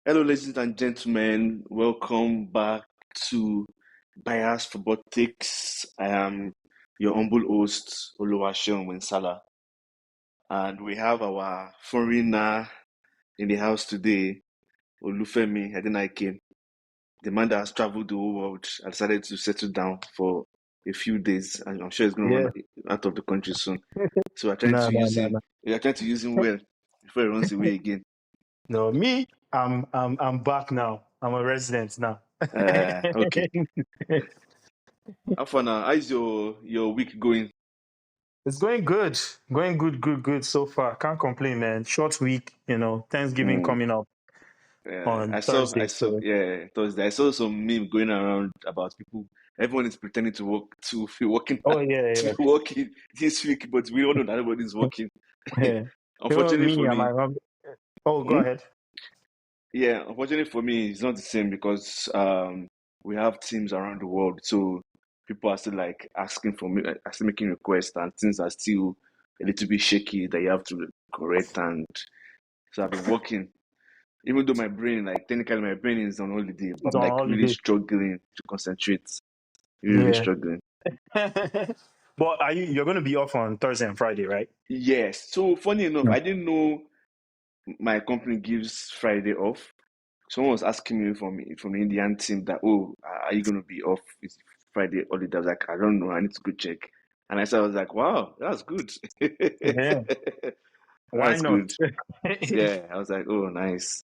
Hello, ladies and gentlemen. Welcome back to Bias Football Takes. I am your humble host, Oluwaseun Winsala, and we have our foreigner in the house today, Adenaike, the man that has traveled the whole world. I decided to settle down for a few days, and I'm sure he's going to Yeah. run out of the country soon. So we're trying No, to no, use no, him. no. We are trying to use him well before he runs away again. No, me, I'm back now. I'm a resident now. Okay. How far now? How's your week going? It's going good. Going good, good, good so far. Can't complain, man. Short week, Thanksgiving Mm. coming up I on saw, Thursday. I saw, So yeah, Thursday. I saw some meme going around about people. Everyone is pretending to work, to be working, oh yeah, to be yeah. working this week, but we all know that everybody's working. Yeah. Unfortunately Me for and my me, mom. Oh, go hmm? ahead. Yeah, unfortunately for me, it's not the same because we have teams around the world, so people are still like asking for me, are still making requests, and things are still a little bit shaky that you have to correct. And so I've been working. Even though my brain, like technically my brain is on holiday, but It's I'm on like really holiday. struggling to concentrate. Really, really Yeah. struggling. But you're gonna be off on Thursday and Friday, right? Yes. So funny enough, Mm. I didn't know my company gives Friday off. Someone was asking me from the Indian team that, oh, are you gonna be off? It's Friday holiday. I was like, I don't know. I need to go check. And I was like, wow, that's good. Yeah. Why That's not? good. Yeah. I was like, oh, nice,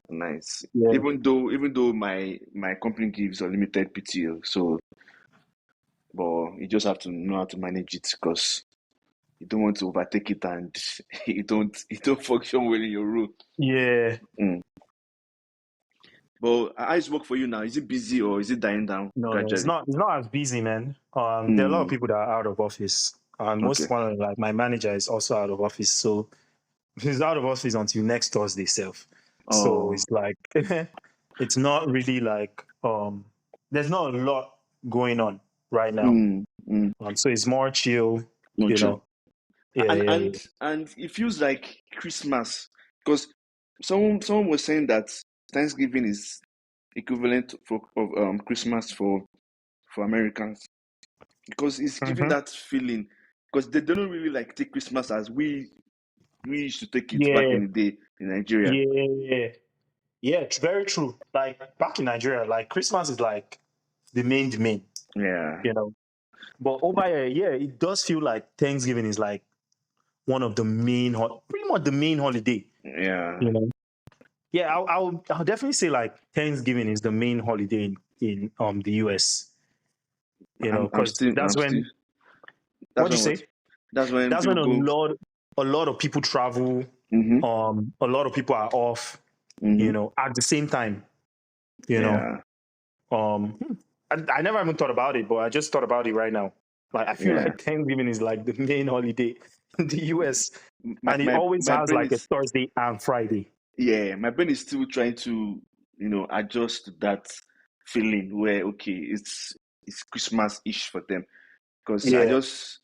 nice. Yeah. Even though my company gives unlimited PTO, so but you just have to know how to manage it because you don't want to overtake it and you don't function well in your role. Yeah. Mm. But how is work for you now? Is it busy or is it dying down No, no, it's gradually? not. It's not as busy, man. There are a lot of Mm. people that are out of office. And Okay. most one, like my manager, is also out of office. So he's out of office until next Thursday, self. So Oh. it's like it's not really like there's not a lot going on right now. Mm. Mm. So it's more chill, No you chill. know. Yeah, And yeah, yeah. and and it feels like Christmas because someone was saying that Thanksgiving is equivalent of Christmas for Americans because it's giving Hmm. that feeling because they don't really like take Christmas as we used to take it back Yeah, in the day in Nigeria. yeah, yeah. It's very true. Like back in Nigeria, like Christmas is like the main, Yeah, you know. But over here, yeah, it does feel like Thanksgiving is like one of the pretty much the main holiday. yeah. You know, yeah, I'll definitely say like Thanksgiving is the main holiday in the US. You know, I'm because still, that's I'm still. when That's what do you when what? say? That's when That's people when go. a lot of people travel. Mm-hmm. A lot of people are off. Mm-hmm. At the same time. You know, Yeah, um, I never even thought about it, but I just thought about it right now. Like I feel yeah. like Thanksgiving is like the main holiday in the US, My and it my always my has brain like a is Thursday and Friday. yeah. My brain is still trying to adjust to that feeling where okay, it's Christmas ish for them because I Yeah. just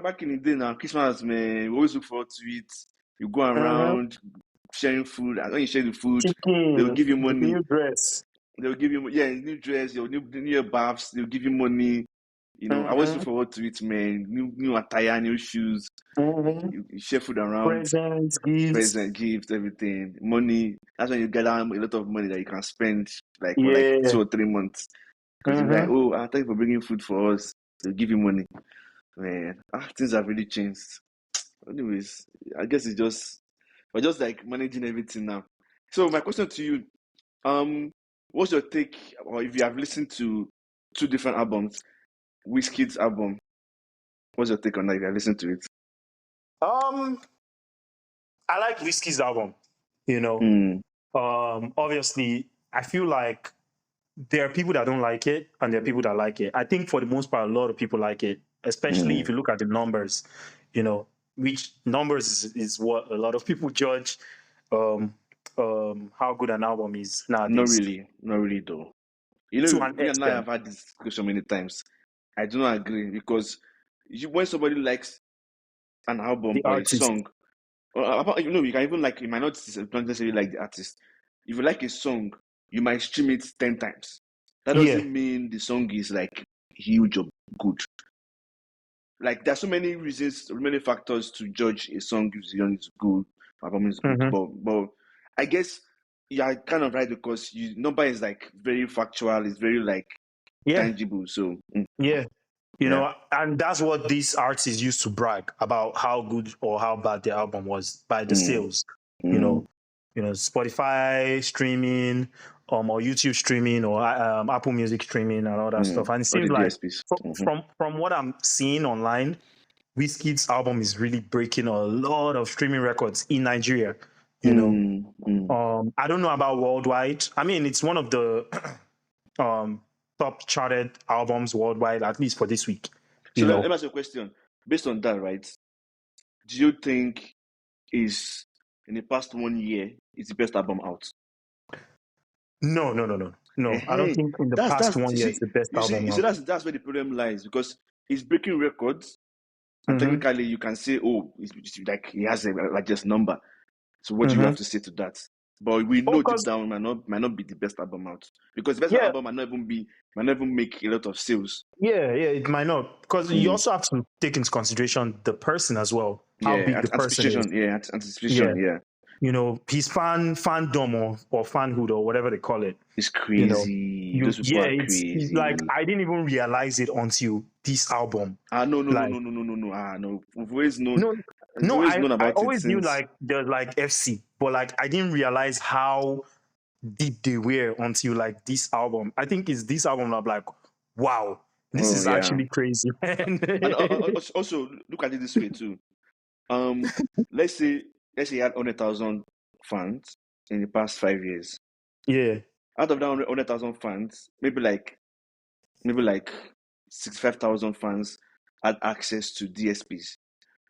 back in the day now Christmas man we always look forward to it. You go Uh-huh. around sharing food and when you share the food they will Chicken, give you the money. new dress. They'll give you, yeah, new dress, your new year baths. They'll give you money. I always look Uh-huh. forward to it, man. New attire, new shoes. Uh-huh. You share food around, Presents, gifts. present, gifts, everything. Money. That's when you gather a lot of money that you can spend like for like Yeah. 2 or 3 months. Because they'll be like, Uh-huh. oh, thank you for bringing food for us. They'll give you money. Man, things have really changed. Anyways, I guess we're just like managing everything now. So my question to you, um, what's your take, or if you have listened to two different albums, Wizkid's album, what's your take on that? If you have listened to it? Um, I like Whiskey's album. You know, Mm, obviously, I feel like there are people that don't like it and there are people that like it. I think for the most part, a lot of people like it, especially if mm. you look at the numbers, you know, which numbers is what a lot of people judge um, how good an album is nowadays Not really though. to an You and I extent. have had this discussion many times. I do not agree because when somebody likes an album The or a artist, song, or you can even like, you might not necessarily like the artist. if you like a song, you might stream it 10 times. That Yeah. doesn't mean the song is like huge or good. Like there's so many reasons, so many factors to judge a song if is good, album is good. Mm-hmm. But I guess you're kind of right because number is like very factual, it's very like Yeah. tangible. So Yeah. You yeah. know, and that's what these artists used to brag about how good or how bad their album was by the Mm, sales. You mm. know, Spotify streaming, or YouTube streaming, or Apple Music streaming, and all that stuff. And it All the seems like DSPs. from what I'm seeing online, Wizkid's album is really breaking a lot of streaming records in Nigeria. I don't know about worldwide. I mean, it's one of the top charted albums worldwide, at least for this week. So let me ask you a question. Based on that, right? Do you think is in the past 1 year is the best album out? No. I don't think in the past 1 year it's the best album you see out. that's where the problem lies because he's breaking records and Mm-hmm. technically you can say, oh, it's like he has a largest number. So what do you Mm-hmm. have to say to that? But we know deep down might not be the best album out because the best album might not even make a lot of sales. Yeah, it might not because you also have to take into consideration the person as well, how big the person is. Anticipation, yeah. His fandom or fanhood or whatever they call it. It's crazy. Those people are crazy. It's like I didn't even realize it until this album. No. We've always known. I always knew like there's like FC, but like I didn't realize how deep they were until like this album. I think it's this album I'm like, wow, this is actually crazy. And also look at it this way too. Let's say he had 100,000 fans in the past 5 years. Yeah. Out of that 100,000 fans, maybe like 65,000 fans had access to DSPs.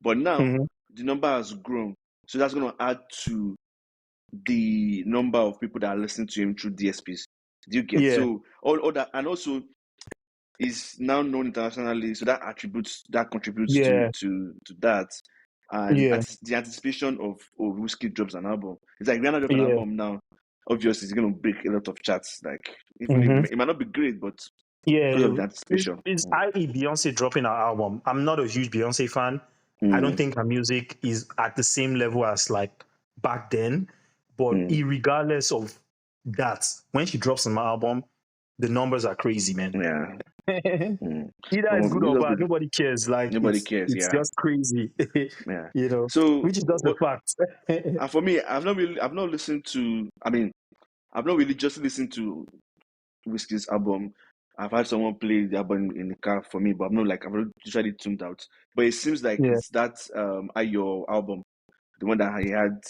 But now the number has grown. So that's going to add to the number of people that are listening to him through DSPs. Do you get? So all that, and also is now known internationally. So that contributes to that. And the anticipation of Wizkid drops an album. It's like Rihanna drops an album now. Obviously, it's going to break a lot of charts. Like even it might not be great, but because of the anticipation. It's i.e. Beyonce dropping her album. I'm not a huge Beyonce fan. I don't think her music is at the same level as like back then. But regardless of that, when she drops an album, the numbers are crazy, man. Yeah. Either it's good or bad, nobody cares. Like nobody cares. It's just crazy. Yeah. So which is just a fact. And for me, I've not really just listened to Wizkid's album. I've had someone play the album in the car for me, but I've usually tuned out. But it seems like it's that Ayo album, the one that he had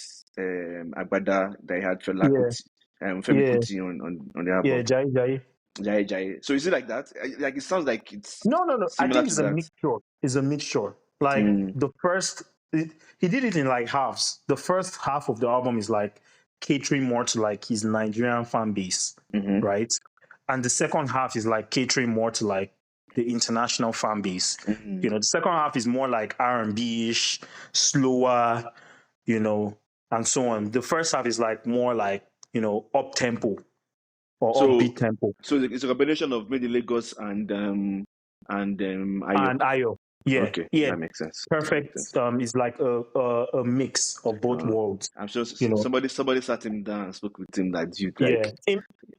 Agbada, that he had Fela Kuti on the album. Jai. So is it like that? Like it sounds like it's no. I think it's a mixture. It's a mixture. Like the first, he did it in like halves. The first half of the album is like catering more to like his Nigerian fan base, right? And the second half is like catering more to like the international fan base. The second half is more like R&B-ish, slower, and so on. The first half is like more like up tempo or upbeat tempo. So it's a combination of maybe Lagos and Ayo. And Ayo. Yeah. Okay. Yeah. That makes sense. Perfect. It's like a mix of both worlds. I'm sure somebody sat him down and spoke with him that you like.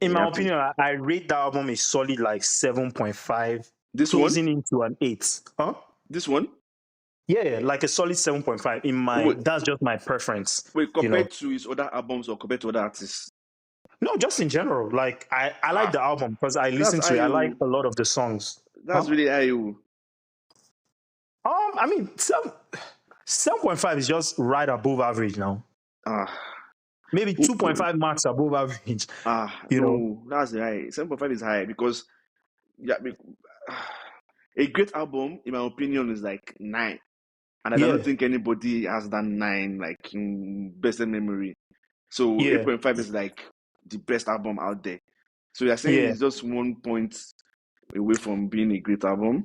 In my opinion, I rate the album a solid like 7.5. This closing one? into an 8. Huh? This one? Yeah, like a solid 7.5. That's just my preference. Wait, compared to his other albums or compared to other artists? No, just in general. Like I like the album because I listen to it. I like a lot of the songs. That's really Ayo. I mean, 7.5 is just right above average now. Maybe 2.5 marks above average. No, that's high. 7.5 is high because a great album, in my opinion, is like 9. And I don't think anybody has that 9 like in best memory. So 8.5 is like the best album out there. So you're saying it's just 1 point away from being a great album?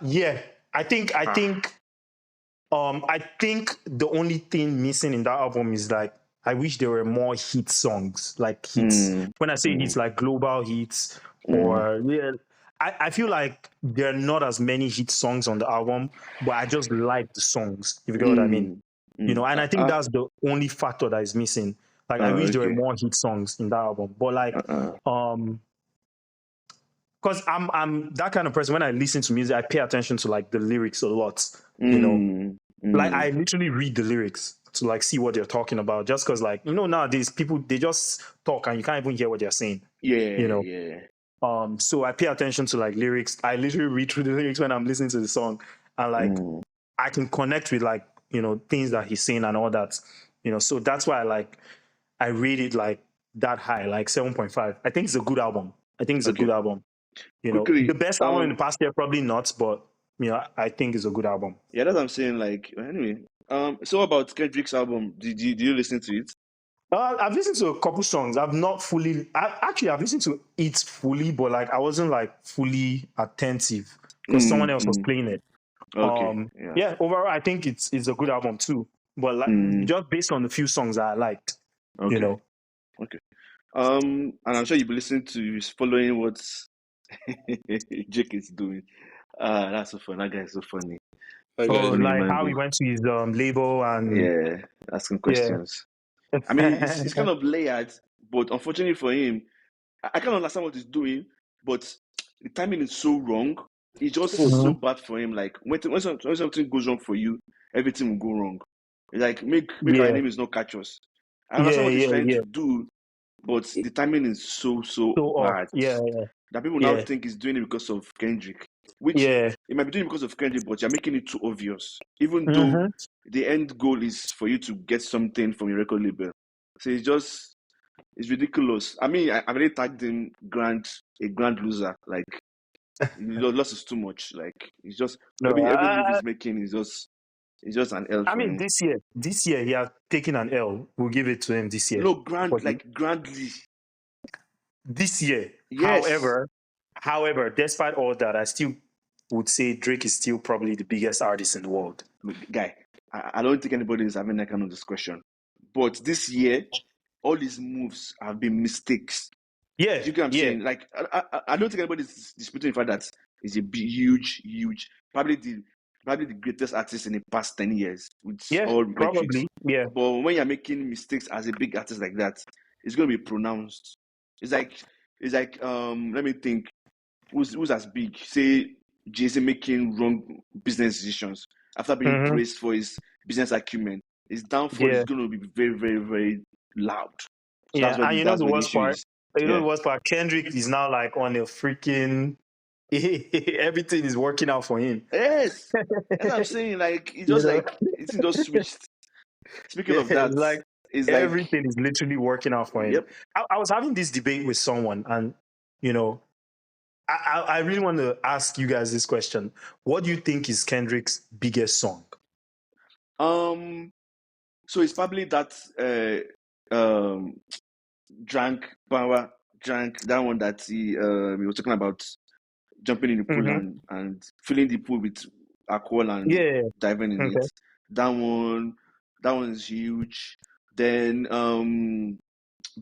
Yeah. I think the only thing missing in that album is like I wish there were more hit songs, like hits. When I say hits, like global hits, or yeah, I feel like there are not as many hit songs on the album, but I just like the songs, if you get what I mean. You know, and I think that's the only factor that is missing. Like I wish there were Okay. more hit songs in that album. But like because I'm that kind of person. When I listen to music, I pay attention to like the lyrics a lot, you know. Like I literally read the lyrics to like see what they're talking about, just because like, you know, nowadays people, they just talk and you can't even hear what they're saying, you know. So I pay attention to like lyrics. I literally read through the lyrics when I'm listening to the song, and like I can connect with like, you know, things that he's saying and all that, you know. So that's why I rate it like that high, like 7.5. I think it's a good album. I think it's a Okay. good album. You know, Quickly, the best album in the past year, probably not, but you know, I think it's a good album. yeah, that's what I'm saying. Like, anyway, so about Kendrick's album, did you listen to it? I've listened to a couple songs. I've not fully. I've listened to it fully, but like I wasn't like fully attentive because someone else was playing it. Okay, Yeah. Overall, I think it's a good album too. But like just based on the few songs that I liked, you okay, know. okay. And I'm sure you'll be listening to following what Jake is doing. That's so funny. That guy is so funny. That guy Oh, is a like human how he being. went to his label and Yeah, asking yeah. questions. I mean, it's kind of layered, but unfortunately for him, I can't understand what he's doing, but the timing is so wrong. It's just so Mhm. bad for him. Like when something goes wrong for you, everything will go wrong. Like make our Yeah, enemies not catch us. I understand yeah, what he's yeah, trying yeah. to do, but the timing is so So off. bad Yeah, that people now yeah, think he's doing it because of Kendrick, which yeah. it might be doing because of Kendrick, but you're making it too obvious. Even though Mm-hmm. the end goal is for you to get something from your record label, so it's ridiculous. I mean, I really tagged him a grand loser. Like, the loss is too much. Like, it's just No, every move he's making is just an L I for mean, him. this year he has taken an L. We'll give it to him this year. No, grand, But like grandly. this year, Yes, however, despite all that, I still would say Drake is still probably the biggest artist in the world. guy. I don't think anybody is having that kind of discussion. But this year, all his moves have been mistakes. Yeah, Do you get what I'm yeah, saying? Like, I don't think anybody's disputing the fact that he's a huge, probably the greatest artist in the past 10 years with yeah, all metrics. probably, yeah. But when you're making mistakes as a big artist like that, it's going to be pronounced. It's like let me think. Who's as big? Say Jay-Z making wrong business decisions after being Mm-hmm. praised for his business acumen. His downfall is Yeah, going to be very, very, very loud. So yeah. And that's where the issue is. You know Yeah. the worst part, Kendrick is now like on a freaking everything is working out for him. Yes. That's what I'm saying. Like it's You just know? like it's just switched. Speaking Yeah, of that, it's like it's like everything is literally working out for him. yep. I was having this debate with someone, and you know, I really want to ask you guys this question. What do you think is Kendrick's biggest song? So it's probably that drank power drank that one that he was talking about jumping in the pool Mm-hmm. and filling the pool with alcohol and Yeah. diving in it. Okay. That one is huge. Then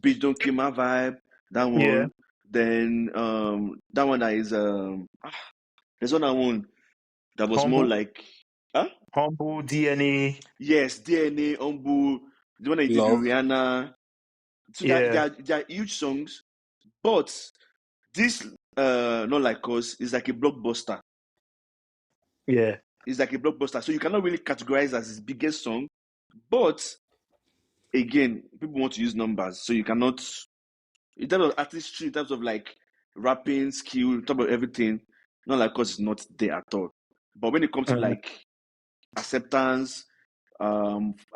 Beach Don't Kill My Vibe, that Yeah. one. Then that one that is there's one that was more Humble, like huh? humble DNA. Yes, DNA, Humble, the one that he did with Love. Rihanna. So Yeah. they are huge songs, but this Not Like Us is like a blockbuster. Yeah. It's like a blockbuster. So you cannot really categorize as his biggest song. But again, people want to use numbers. So you cannot, in terms of artistry, in terms of like rapping, skill, in terms of everything, Not Like Us is not there at all. But when it comes to Mhm. like acceptance,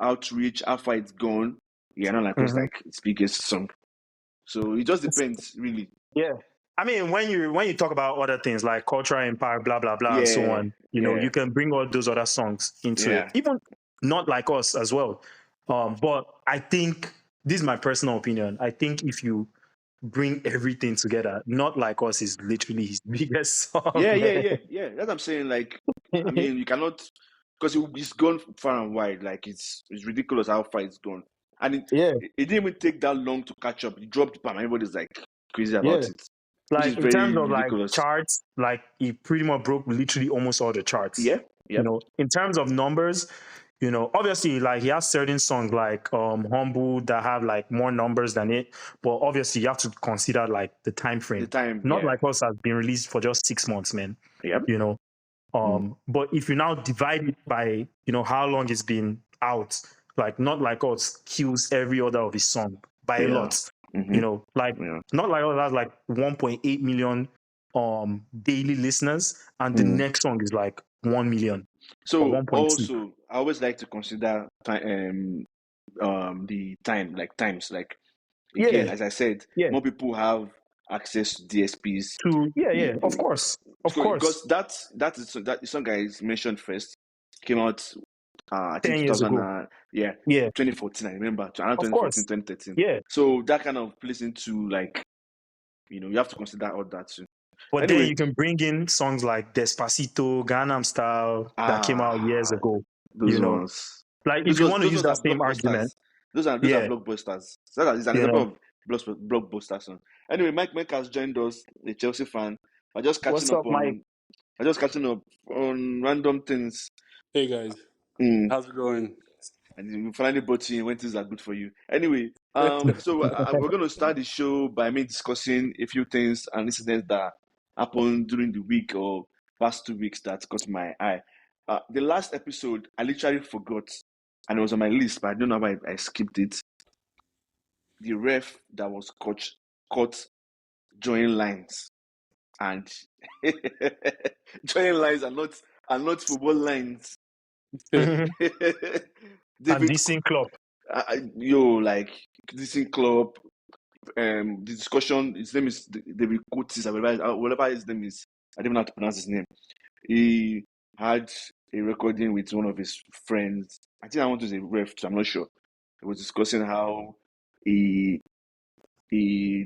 outreach, how far it's gone, yeah, Not Like Us is Mhm. like its biggest song. So it just depends, really. Yeah. I mean, when you talk about other things like cultural empire, blah blah blah, and so Yeah, on, you know, yeah, you can bring all those other songs into it. yeah. Even Not Like Us as well. But I think this is my personal opinion. I think if you bring everything together, Not Like Us is literally his biggest song, man. Yeah. That's what I'm saying. Like, I mean, you cannot because it's gone far and wide. Like, it's ridiculous how far it's gone. And it didn't even take that long to catch up. He dropped Palm. Everybody's like crazy about it, which is Like in terms very of like ridiculous. charts, like he pretty much broke literally almost all the charts. Yeah, You know, in terms of numbers, you know, obviously like he has certain songs like Humble that have like more numbers than it, but obviously you have to consider like the time frame. the time. Not Yeah, Like Us has been released for just 6 months, man. yep. You know, but if you now divide it by, you know, how long it's been out, like Not Like Us kills every other of his song by a lot. You know, like Not Like Us has like 1.8 million daily listeners, and the next song is like 1 million. So 1.2. also, I always like to consider the time, like times, like again, as I said, more people have access to DSPs. Of course, Because that song I mentioned first came out, I think 10 years 2000, ago. 2014. I remember around 2014, 2013. Yeah. So that kind of plays into like, you know, you have to consider all that too. But Anyway, then you can bring in songs like Despacito, Gangnam Style that came out years ago. Those ones. Like if you want to use that same blockbusters. argument, those are blockbusters. That is an example of blockbuster song. Anyway, Mike has joined us, a Chelsea fan. I'm just catching up on random things. Hey guys, how's it going? And you finally brought you in when things are good for you. Anyway, so we're going to start the show by me discussing a few things and incidents that happened during the week or past 2 weeks that caught my eye. The last episode, I literally forgot, and it was on my list, but I don't know why I skipped it. The ref that was caught drawing lines, and drawing lines are not football lines. David Decent Club. Like Decent Club. The discussion. His name is David Cootes, whatever his name is. I don't know how to pronounce his name. He had a recording with one of his friends. I think I want to say ref. I'm not sure. He was discussing how he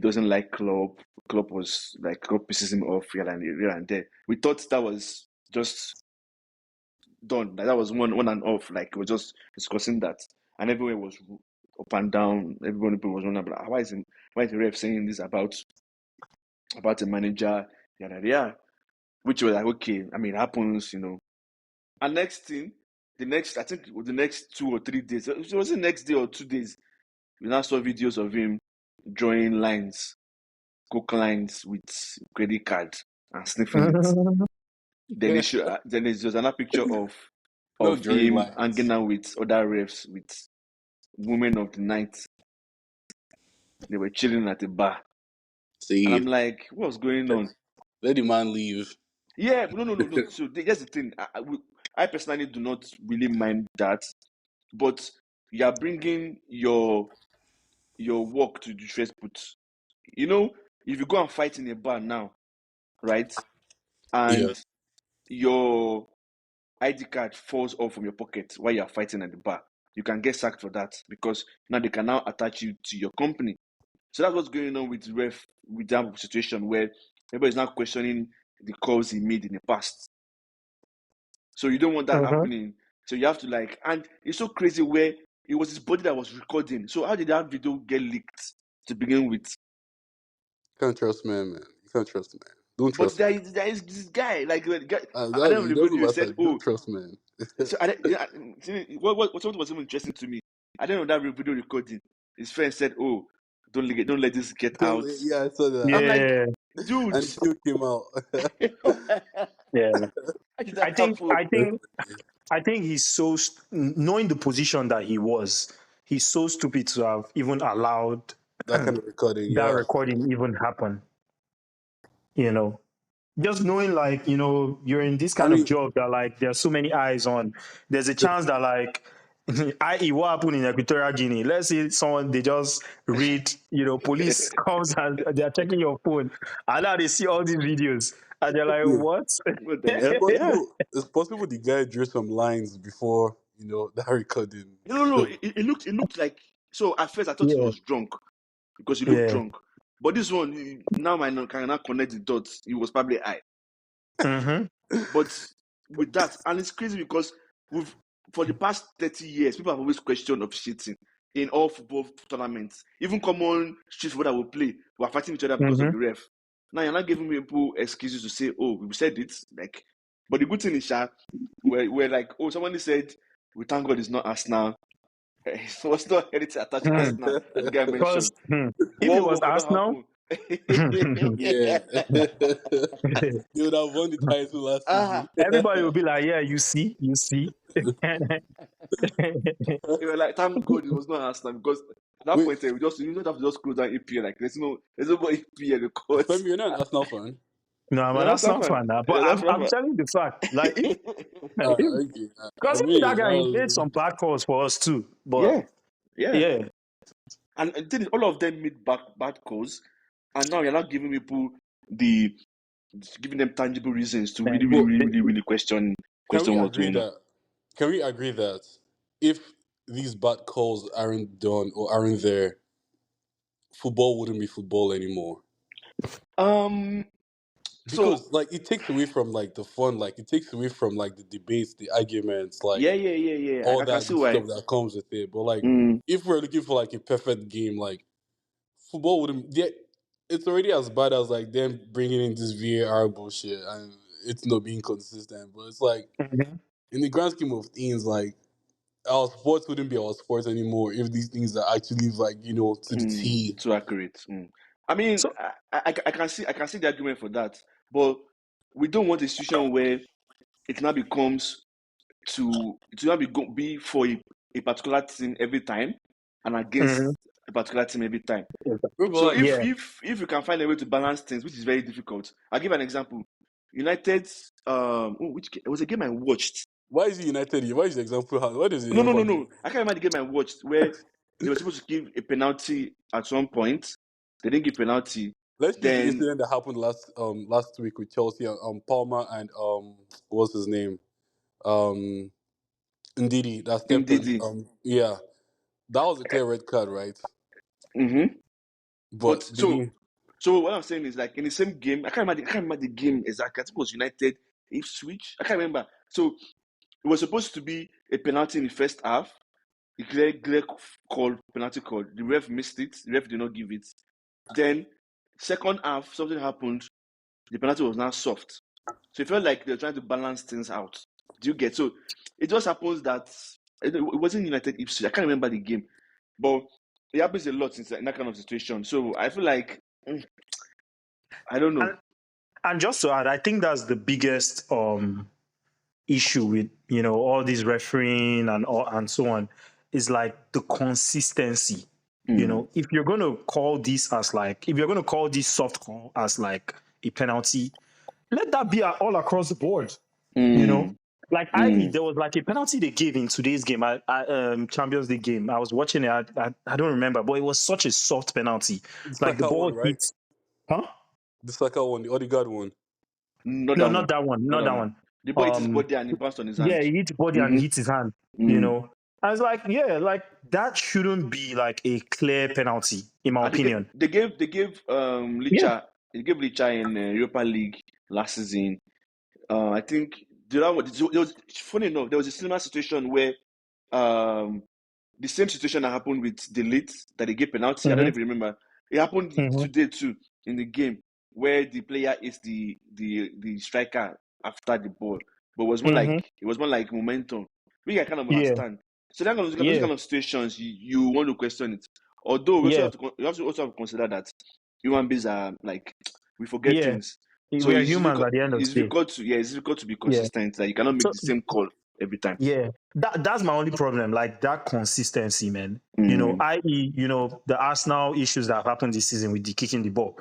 doesn't like Club. Club pisses him off here and there. We thought that was just done. Like that was one and off. Like we were just discussing that, and everywhere was up and down. Everybody was wondering, like, why is the ref saying this about a manager? Yeah. Which was like, okay. I mean, it happens, you know. And next thing, I think it was the next 2 or 3 days. It was the next day or 2 days. We now saw videos of him drawing lines, coke lines with credit card and sniffing it. Then there's just another picture of him hanging out with other refs, with women of the night. They were chilling at the bar. See, and I'm like, what's going on? Let the man leave. Yeah, no. So here's the thing. I personally do not really mind that, but you are bringing your work to the first put. You know, if you go and fight in a bar now, right, and your ID card falls off from your pocket while you are fighting at the bar, you can get sacked for that, because now they can now attach you to your company. So that's what's going on with ref, with that situation where everybody's now questioning the calls he made in the past. So you don't want that happening. So you have to and it's so crazy where it was his body that was recording. So how did that video get leaked to begin with? Can't trust man. You can't trust man. Don't trust. But there is this guy, like the guy. At the end of the video, said, "Don't trust man." So what was even interesting to me? At the end of that video recording, his friend said, "Oh, don't let this get out." Yeah, I saw that. I'm like, dude, and it still came out. I think he's so knowing the position that he was. He's so stupid to have even allowed that kind of recording. That recording even happen. You know, just knowing you're in this kind of job that there's so many eyes on. There's a chance that i.e. what happened in Equatorial Guinea. Let's say they just read, police comes and they're checking your phone, and now they see all these videos and they're like, what? It's possible the guy drew some lines before, that recording. No. It looked like, so at first I thought he was drunk because he looked drunk. But this one, now I can now connect the dots. He was probably high. But with that, and it's crazy because for the past 30 years, people have always questioned officiating. in all football tournaments. Even common street football that we play, we are fighting each other because of the ref. Now you're not giving people excuses to say, "Oh, we said it." Like, but the good thing is, we're like, "Oh, somebody said we thank God it's not Arsenal." It was not anything attached to Arsenal, as the guy Because mentioned. if it What was will not Arsenal, happen? Yeah. They would have won the title last Ah, season. everybody will be like, "Yeah, you see, you see." they were like, thank God it was not Arsenal because at that Wait, point we just you don't have to just close down EPL. Like there's no more EPL because Femi, you're not an Arsenal fan? No, I'm yeah, an that's not Arsenal fun. fan now, but Yeah, that's not I'm fun. telling you the fact. Like if Okay. I because even that mean, guy he made some bad calls for us too. But Yeah, yeah. yeah, And the thing is, all of them made bad calls, and now you're not giving people the giving them tangible reasons to really, man, really, but really, really, really question can we what's agree going on. that if these bad calls aren't done or aren't there, football wouldn't be football anymore? Um. So Because like it takes away from like the fun, like it takes away from like the debates, the arguments, like yeah. all I can that see good why. stuff that comes with it. But like Mm, if we're looking for like a perfect game, like football wouldn't. Yeah, it's already as bad as like them bringing in this VAR bullshit and it's not being consistent. But it's like Mhm. in the grand scheme of things, like our sports wouldn't be our sports anymore if these things are actually like to the T. too accurate. I mean, So I can see the argument for that, but we don't want a situation where it now becomes to now be for a particular team every time and mhm. against a particular team every time. But So like, Yeah, if you can find a way to balance things, which is very difficult, I'll give an example. United, it was a game I watched. why is it United? Why is the example? What is the No, example? no. I can't remember the game I watched where they were supposed to give a penalty at one point. They didn't give penalty. Let's use the Then incident that happened last week with Chelsea and Palmer and what's his name Ndidi that stepped on Ndidi. yeah, that was a clear red card, right? Mm-hmm. But But they didn't. so what I'm saying is like in the same game, I can't remember the game exactly. I think it was United Ipswich. I can't remember. So it was supposed to be a penalty in the first half. A clear call, penalty call. The ref missed it. The ref did not give it. Then second half, something happened. The penalty was now soft. So it felt like they're trying to balance things out. Do you get? So it just happens that it wasn't United Ipswich. I can't remember the game, but it happens a lot in that kind of situation. So I feel like I don't know. and, and just to add, I think that's the biggest issue with all this refereeing and so on is like the consistency. If you're going to call this as like if you're going to call this soft call as like a penalty, let that be all across the board. You know, Mm, like mm. there was like a penalty they gave in today's game, Champions League game. I was watching it. I don't remember, but it was such a soft penalty. The Like the Saka one, ball right? hit. Huh? The Saka one, the Odegaard one. Not No, that not one. that one. Not Not that that one. one. The boy hit his Um, body and he bounced on his yeah, hand. he hit the body and Mm-hmm. he hit his hand. Mm. I was like, yeah, like that shouldn't be like a clear penalty, in my And opinion. they gave Yeah. Licha in Europa League last season. I think there was funny enough there was a similar situation where um the same situation that happened with Delete that they gave penalty. I don't know Hmm. if you remember. It happened Hmm. today too in the game where the player is the striker after the ball, but Hmm. it was more like momentum. Which I kind of Yeah. understand. So those Yeah. kind of situations you want to question it. Although Yeah. you also have to consider that human beings are like we forget Yeah. things. So We are humans at the end of the day. it's difficult to be Yeah. consistent. Like you cannot make So the same call every time. yeah, that's my only problem. Like that consistency, man. Mm, I.e., the Arsenal issues that have happened this season with the kicking the ball.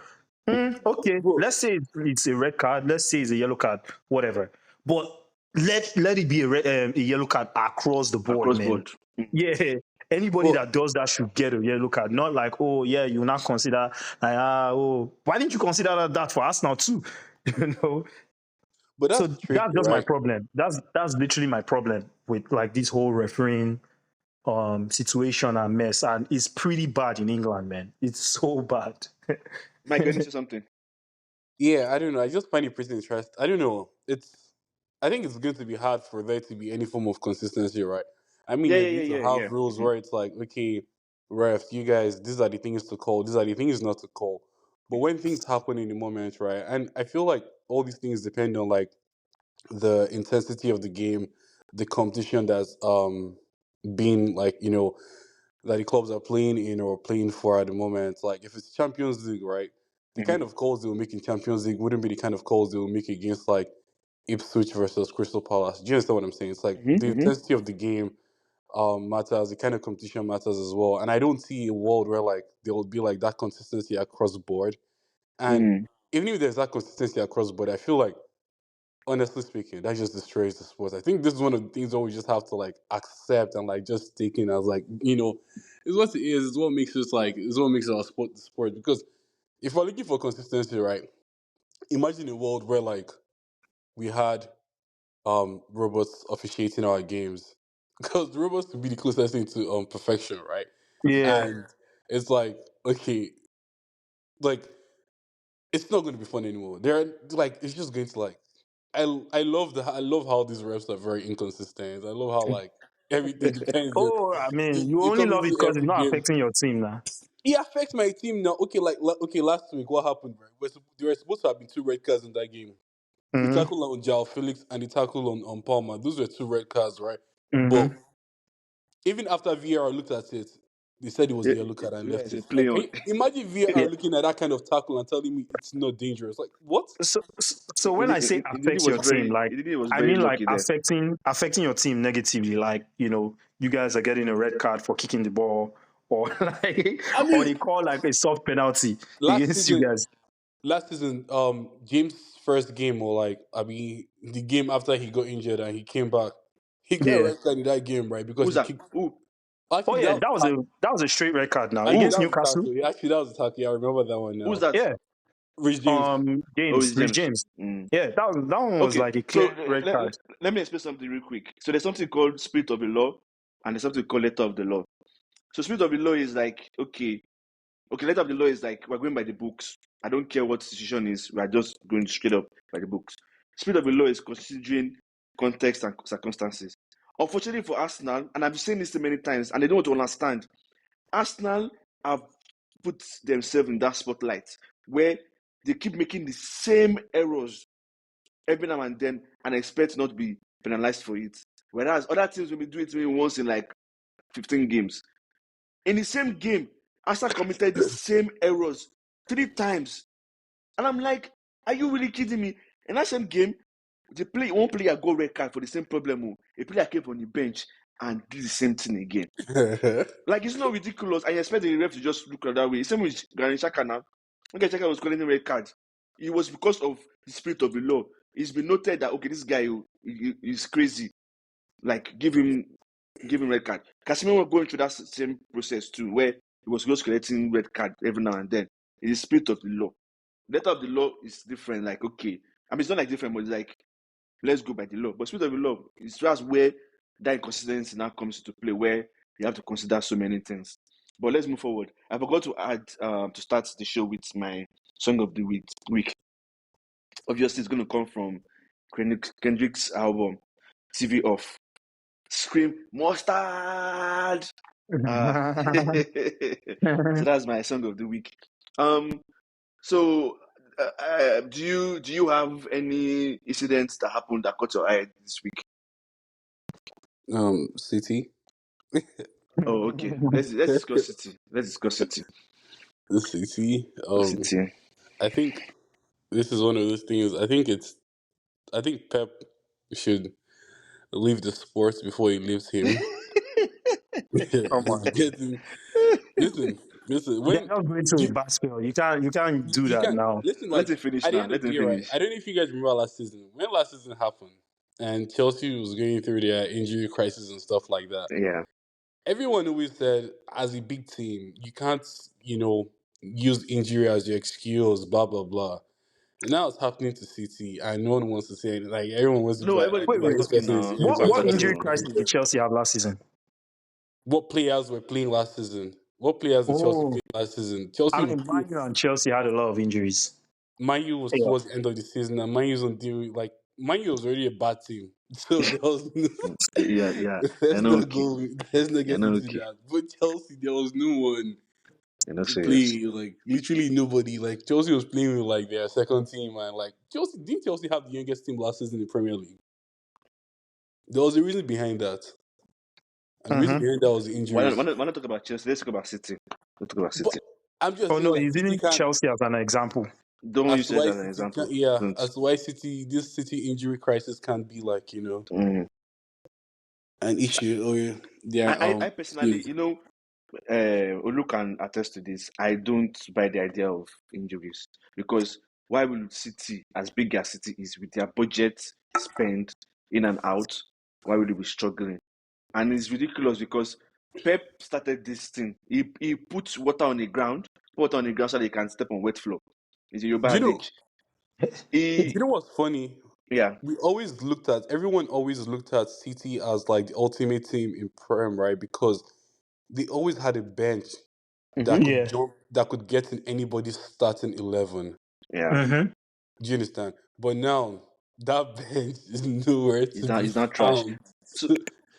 Okay, Bro, let's say it's a red card. Let's say it's a yellow card, whatever. But let it be a yellow card across the board, across man. board. Yeah, anybody but that does that should get a yellow card. Not like, oh yeah, you not consider like why didn't you consider that for Arsenal too? you know, but so that's tricky, that's just my right? problem. That's literally my problem with like this whole refereeing situation and mess. And it's pretty bad in England, man. It's so bad. Mike, can you say something? Yeah, I don't know. I just find it pretty interesting. I don't know. I think it's going to be hard for there to be any form of consistency, right? I mean, Yeah, you're yeah, going yeah, to yeah, have yeah. rules Mhm. where it's like, okay, ref, you guys, these are the things to call, these are the things not to call. But when things happen in the moment, right? And I feel like all these things depend on like the intensity of the game, the competition that's being like, that the clubs are playing in or playing for at the moment. Like if it's Champions League, right? The Mm-hmm. kind of calls they will make in Champions League wouldn't be the kind of calls they will make against like Ipswich versus Crystal Palace. Do you understand what I'm saying? It's like the Mm-hmm. intensity of the game matters, the kind of competition matters as well. And I don't see a world where like there will be like that consistency across the board. And Mm-hmm. even if there's that consistency across the board, I feel like honestly speaking, that just destroys the sport. I think this is one of the things that we just have to like accept and like just take in as like, it's what it is, it's what makes us like it's what makes our sport the sport. Because if we're looking for consistency, right? Imagine a world where like we had robots officiating our games. Because the robots would be the closest thing to perfection, right? Yeah. And it's like, okay, like it's not going to be fun anymore. They're like, it's just going to like, I love how these reps are very inconsistent. I love how like everything depends. Oh, I mean, you You only come love it into because it's every not game. affecting your team now. It affects my team now. Okay, okay, last week what happened? Right, there were supposed to have been two red cards in that game. The Mm-hmm. tackle on Jao Felix and the tackle on Palmer. Those were two red cards, right? But Mm-hmm. even after VAR looked at it, they said it was a Yeah, yellow card and yeah, left it's a it. play Like, can on. you imagine VAR Yeah. looking at that kind of tackle and telling me it's not dangerous? Like, what? So when I say affects your team, like It was I very mean like lucky there. affecting your team negatively. Like you guys are getting a red card for kicking the ball, or like I or mean, they call like a soft penalty last against you season, guys. James' first game, or like, I mean, the game after he got injured and he came back, he got a Yeah. red card in that game, right? Because Who's he that? kicked. Who? Oh Actually, yeah, that was a tackle. that was a straight red card now Actually, Who? against that was a Newcastle. tackle. Yeah, actually, that was a tackle. Yeah, I remember that one Who's now. that? Yeah. Rich James. Oh, James, it's Rich James. James. Mm. Yeah, that one was Okay, like a so clear red card. let me explain something real quick. So there's something called spirit of the law, and there's something called letter of the law. So spirit of the law is like, okay, letter of the law is like we're going by the books. I don't care what the decision is. We are just going straight up by the books. Spirit of the law is considering context and circumstances. Unfortunately for Arsenal, and I've seen this many times, and they don't want to understand, Arsenal have put themselves in that spotlight where they keep making the same errors every now and then and expect not to be penalized for it. Whereas other teams will be doing it maybe once in like 15 games. In the same game, Arsenal committed the same errors 3 times. And I'm like, are you really kidding me? In that same game, one player got red card for the same problem. A player came from the bench and did the same thing again. Like, it's not ridiculous. I expect the ref to just look at that way. Same with Granit Xhaka now. When Granit Xhaka was calling red cards, it was because of the spirit of the law. It's been noted that, okay, this guy is crazy. Like, give him red card. Casemiro was going through that same process too, where he was just collecting red card every now and then. It's the spirit of the law. Letter of the law is different. Like, okay, I mean, it's not like different, but it's like, let's go by the law. But spirit of the law is just where that inconsistency now comes into play, where you have to consider so many things. But let's move forward. I forgot to add to start the show with my song of the week. Obviously, it's going to come from Kendrick's album, TV Off. Scream mustard. So that's my song of the week. So do you have any incidents that happened that caught your eye this week? City. Oh, okay. Let's discuss City. Let's discuss City. The City. City. I think this is one of those things. I think Pep should leave the sports before he leaves him. Come It's on. getting listen. They're When not going to do a bad spell. You can't do you that can now. listen, Let like him finish at the now. end of Let the him day, right? finish. I don't know if you guys remember last season. When last season happened and Chelsea was going through their injury crisis and stuff like that. Yeah. Everyone always said, as a big team, you can't, use injury as your excuse, blah blah blah. And now it's happening to City, and no one wants to say anything. Like everyone wants to be No, everybody like, Wait, okay, wait. this talking person is now. injured, Everybody this What talking person injury is now. crisis injured. did Chelsea have last season? What players were playing last season? What players did Chelsea Oh, play last season? I mean, Man U and Chelsea had a lot of injuries. Man U was Yeah. towards the end of the season, and Man U's on deal like mind you, it was already a bad team, so there was no. Yeah. I Let's know. not Okay. go. Let's not I get know. into Okay. that. But Chelsea, there was no one You're not to serious. play. Like literally nobody. Like Chelsea was playing with like their second team, and like Chelsea have the youngest team last season in the Premier League. There was a reason behind that, and the reason Mm-hmm. behind that was the injuries. Why not talk about Chelsea? Let's talk about City. Let's talk about But City. I'm just Oh saying, no, like he's City using can't. Chelsea as an example. Don't As use to it why as an City can, example. yeah, Don't. as to why this City injury crisis can't be like Mm. an issue or their I personally, teams. Olu can attest to this. I don't buy the idea of injuries because why will City, as big as City is, with their budget spend in and out, why will they be struggling? And it's ridiculous because Pep started this thing. He puts water on the ground, so they can step on wet floor. It's a Yoruba Do you know? adage. Do you He, know what's funny? yeah. Everyone always looked at City as like the ultimate team in Prem, right? Because they always had a bench that Mm-hmm. could Yeah. jump, that could get in anybody's starting 11. Yeah. Mm-hmm. Do you understand? But now that bench is nowhere to be It's not trash. found. So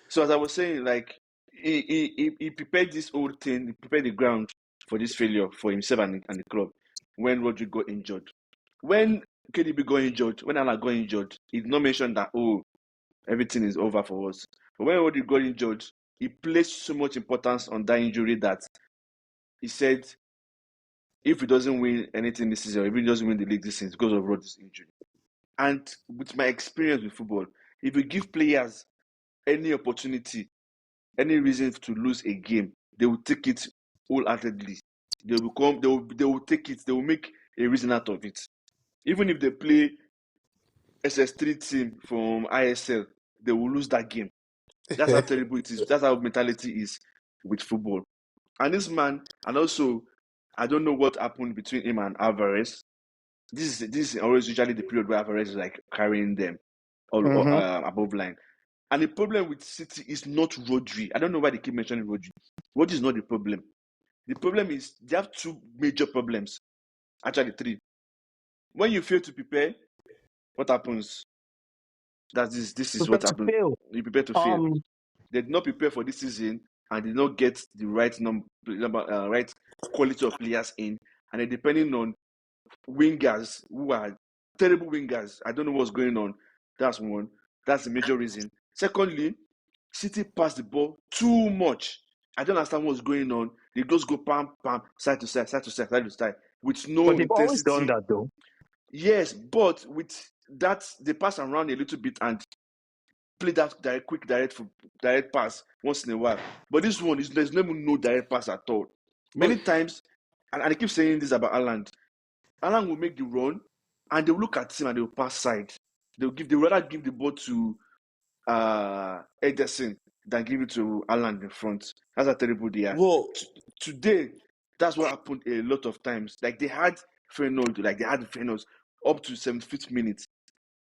so as I was saying, like he prepared this whole thing, he prepared the ground for this failure for himself and the club when Rodri got injured. When KDB got injured, when Alan got injured, he did not mention that everything is over for us. But when Rodri got injured, he placed so much importance on that injury that he said if he doesn't win anything this season, if he doesn't win the league this season, it's because of Rodri's injury. And with my experience with football, if you give players any opportunity, any reason to lose a game, they will take it wholeheartedly. They will take it, they will make a reason out of it. Even if they play SS3 team from ISL, they will lose that game. That's how terrible it is. That's how mentality is with football. And this man, and also, I don't know what happened between him and Alvarez. This is always usually the period where Alvarez is like carrying them all Mm-hmm. above line. And the problem with City is not Rodri. I don't know why they keep mentioning Rodri. Rodri is not the problem. The problem is they have two major problems. Actually, three. When you fail to prepare, what happens? This is Prepare what to happens. fail. You prepare to fail. Um, They did not prepare for this season and did not get the right right quality of players in. And they're depending on wingers who are terrible wingers. I don't know what's going on. That's one. That's the major reason. Secondly, City pass the ball too much. I don't understand what's going on. They just go pam pam side to side, side to side, side to side with no but they've always done intensity. that though. Yes, but with that they pass around a little bit and play that direct pass once in a while. But this one is there's no direct pass at all. But Many times, and I keep saying this about Alan. Alan will make the run, and they will look at him and they will pass side. They rather give the ball to Ederson than give it to Alan in front. That's how terrible they are. well, Today, that's what happened a lot of times. Like they had Feyenoord up to 75th minute,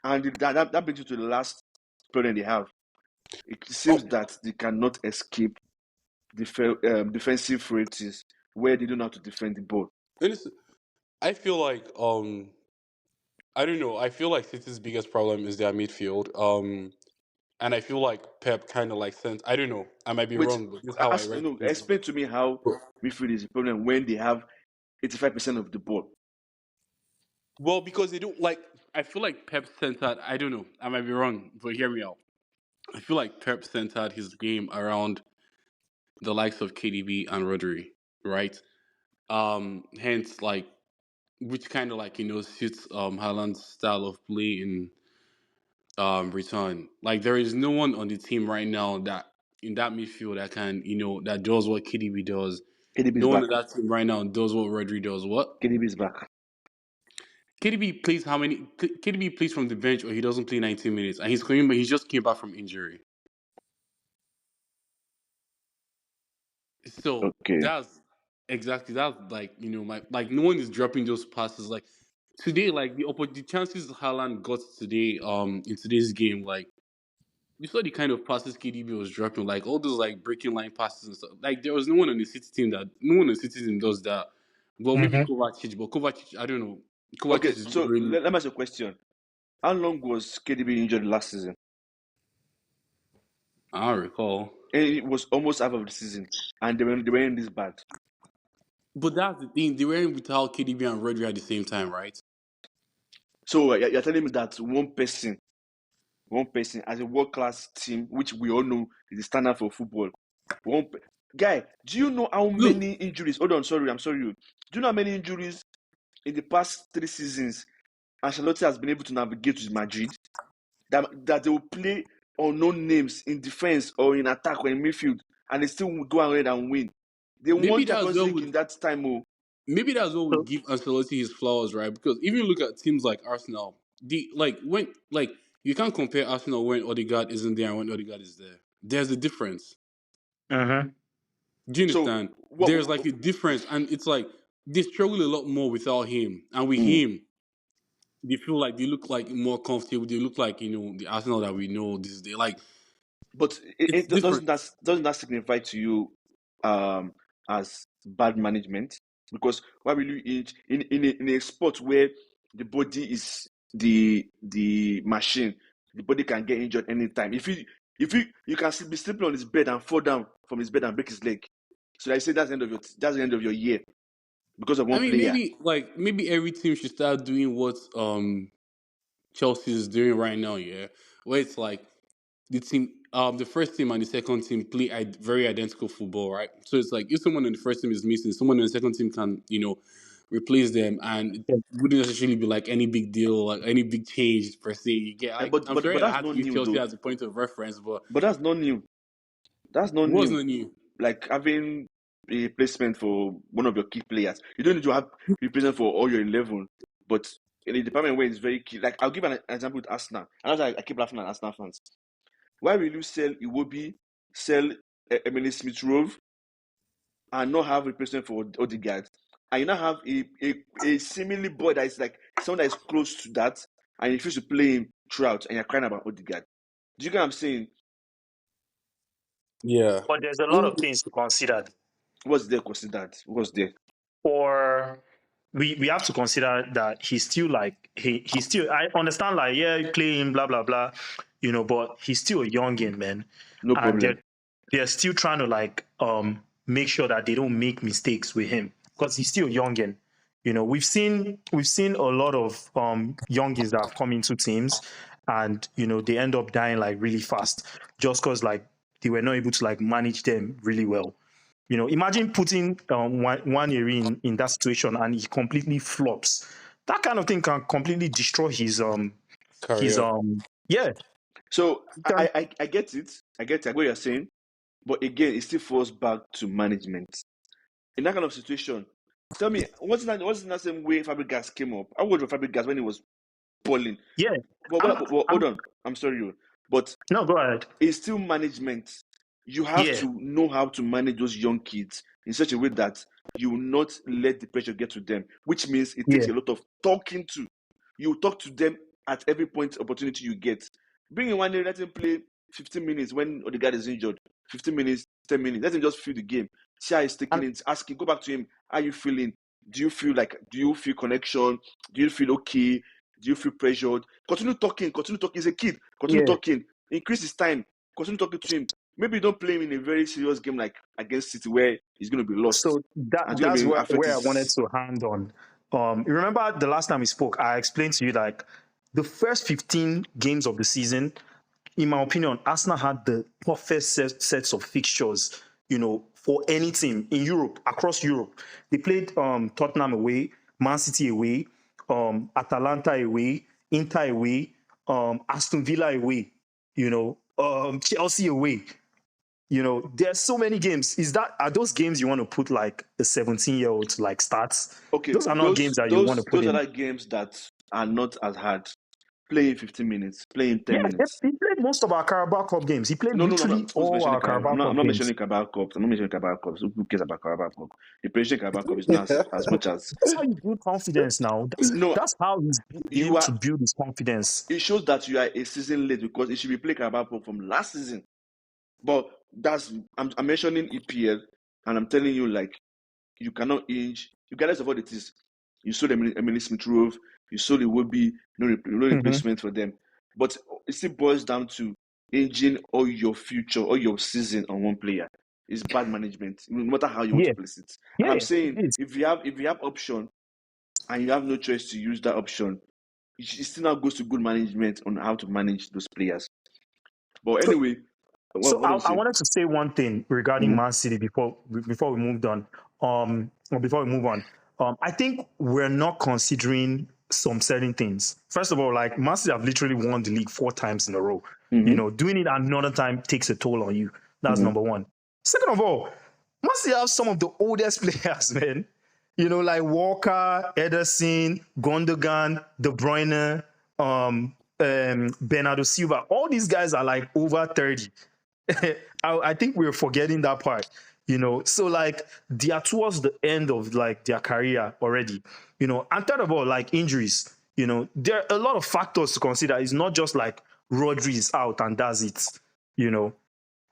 and that brings you to the last problem they have. It seems oh, that they cannot escape defensive rates where they don't know how to defend the ball. I feel like I don't know. I feel like City's biggest problem is their midfield. And I feel like Pep kind of like sent. I don't know. I might be Which, wrong, but this is how I read things. explain to me how midfield is a problem when they have 85% of the ball. Well, because they don't like. I feel like Pep centered. I don't know. I might be wrong, but hear me out. I feel like Pep centered his game around the likes of KDB and Rodri, right? Hence, like, which kind of like suits Haaland's style of play in return. Like, there is no one on the team right now that in that midfield that can that does what KDB does. KDB is No one back. on that team right now does what Rodri does. What? KDB is back. KDB plays how many? KDB plays from the bench, or he doesn't play 90 minutes, and he's coming, but he just came back from injury. So Okay. that's like my like no one is dropping those passes like today. Like the chances Haaland got today in today's game, like you saw the kind of passes KDB was dropping, like all those like breaking line passes and stuff. Like there was no one on the City team does that. Well, maybe Mm-hmm. Kovacic, but Kovacic, I don't know. Kovacic Okay, is so really let me ask you a question. How long was KDB injured last season? I don't recall. And it was almost half of the season, and they weren't this bad. But that's the thing. They were in without KDB and Rodri at the same time, right? So you're telling me that one person as a world class team, which we all know is the standard for football. Guy, do you know how Look, many injuries? Hold on, I'm sorry. Do you know how many injuries in the past 3 seasons Ancelotti has been able to navigate with Madrid? That they will play unknown names in defense or in attack or in midfield, and they still will go ahead and win. They maybe won that's Champions what League would in that time. Oh, maybe that's what would So, give Ancelotti his flaws, right? Because if you look at teams like Arsenal, you can't compare Arsenal when Odegaard isn't there and when Odegaard is there. There's a difference. uh-huh. Do you so understand? what? There's like a difference, and it's like they struggle a lot more without him, and with Mm. him, they feel like they look like more comfortable. They look like the Arsenal that we know this day. Like But it's different. doesn't that signify to you as bad management? Because why will you in a sport where the body is the machine, the body can get injured anytime. If you can be sleeping on his bed and fall down from his bed and break his leg, so I say that's the end of your year because of I one mean, player. maybe every team should start doing what Chelsea is doing right now. Yeah, where it's like the first team and the second team play very identical football, right? So it's like if someone in the first team is missing, someone in the second team can replace them, and it Yeah. wouldn't necessarily be like any big deal, like any big change per se. You get Eh, like But I'm but sorry but that I that's had to not use new Chelsea though. as a point of reference, but But that's not new. That's not it new. wasn't new. Like having a replacement for one of your key players. You don't need to have replacement for all your 11, but in a department where it's very key. Like I'll give an example with Arsenal. And that's why I keep laughing at Arsenal fans. Why will you sell Iwobi, sell Emily Smith Rowe, and not have replacement for Odegaard? And you now have a seemingly boy that is like someone that is close to that, and you refuse to play him throughout, and you're crying about Odegaard. Do you get what I'm saying? Yeah. But there's a lot of things to consider. What's there considered? What's there? Or we have to consider that he's still like he's still, I understand, like, yeah, you play him, blah blah blah, but he's still a youngin, man. No And problem. they're still trying to like make sure that they don't make mistakes with him because he's still youngin. We've seen a lot of youngins that have come into teams, and they end up dying like really fast just because like they were not able to like manage them really well. Imagine putting one year in that situation and he completely flops. That kind of thing can completely destroy his Career. yeah. So It can, I get it. I get what you're saying. But again, it still falls back to management. In that kind of situation, tell me, wasn't that same way Fabregas came up? I was with Fabregas when he was balling. yeah. But I'm hold on. I'm sorry, but no, go ahead. it's still management. You have Yeah, to know how to manage those young kids in such a way that you will not let the pressure get to them, which means it takes yeah. a lot of talking to. You talk to them at every point opportunity you get. Bring in one day, let him play 15 minutes when Odegaard is injured. 15 minutes, 10 minutes. Let him just feel the game. See how he's taking And it. Ask him, go back to him. How are you feeling? Do you feel connection? Do you feel okay? Do you feel pressured? Continue talking. He's a kid. Continue yeah. talking. Increase his time. Continue talking to him. Maybe don't play him in a very serious game like against City where he's going to be lost So that and it's going that's to be affect where I wanted his. to hand on. You remember the last time we spoke, I explained to you like the first 15 games of the season, in my opinion, Arsenal had the perfect sets of fixtures, for any team in Europe, across Europe. They played Tottenham away, Man City away, Atalanta away, Inter away, Aston Villa away, Chelsea away. There's so many games. Are those games you want to put like a 17-year-old to like start? Okay, Those are not games those that you want to those put those are in. the games that are not as hard. Play in 15 minutes, play in Yeah, 10 minutes. he played most of our Carabao Cup games. He played No, I'm literally not all mentioning our Carabao. Carabao I'm Cup not games. mentioning Carabao Cups. I'm not mentioning Carabao Cups. Who cares about Carabao Cup? The President Carabao Cup is not as much as. That's how you build confidence now. That's No, that's how he's been you able are. to build his confidence. It shows that you are a season late because it should be playing Carabao Cup from last season. But I'm mentioning EPL, and I'm telling you like you cannot inch. Regardless of what it is, You sold Emily Smith Rowe, you sold Iwobi, no replacement for them. But it still boils down to hinging all your future, all your season on one player. It's bad management, no matter how you want to place it. And I'm Yeah, saying it is. if you have option and you have no choice to use that option, it still now goes to good management on how to manage those players. But So, anyway, so what do you I say? wanted to say one thing regarding Mm-hmm. Man City before we moved on. Or before we move on, I think we're not considering some certain things. First of all, like Man City have literally won the league 4 times in a row. Mm-hmm. Doing it another time takes a toll on you. That's Mm-hmm. number one. Second of all, Man City have some of the oldest players, man. Like Walker, Ederson, Gundogan, De Bruyne, Bernardo Silva. All these guys are like over 30. I think we're forgetting that part. So like they are towards the end of like their career already. And third of all, like injuries. There are a lot of factors to consider. It's not just like Rodri is out and that's it. You know,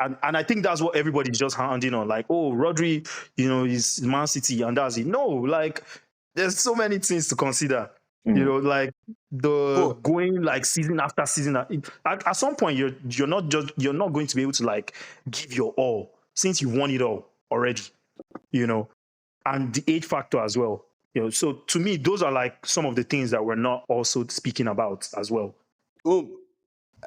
and I think that's what everybody's just handing on. Like, oh, Rodri, is Man City and that's it. No, like there's so many things to consider. Mm-hmm. Like the But going like season after season. At some point, you're not going to be able to like give your all since you won it all already. And the age factor as well. So to me, those are like some of the things that we're not also speaking about as well. well,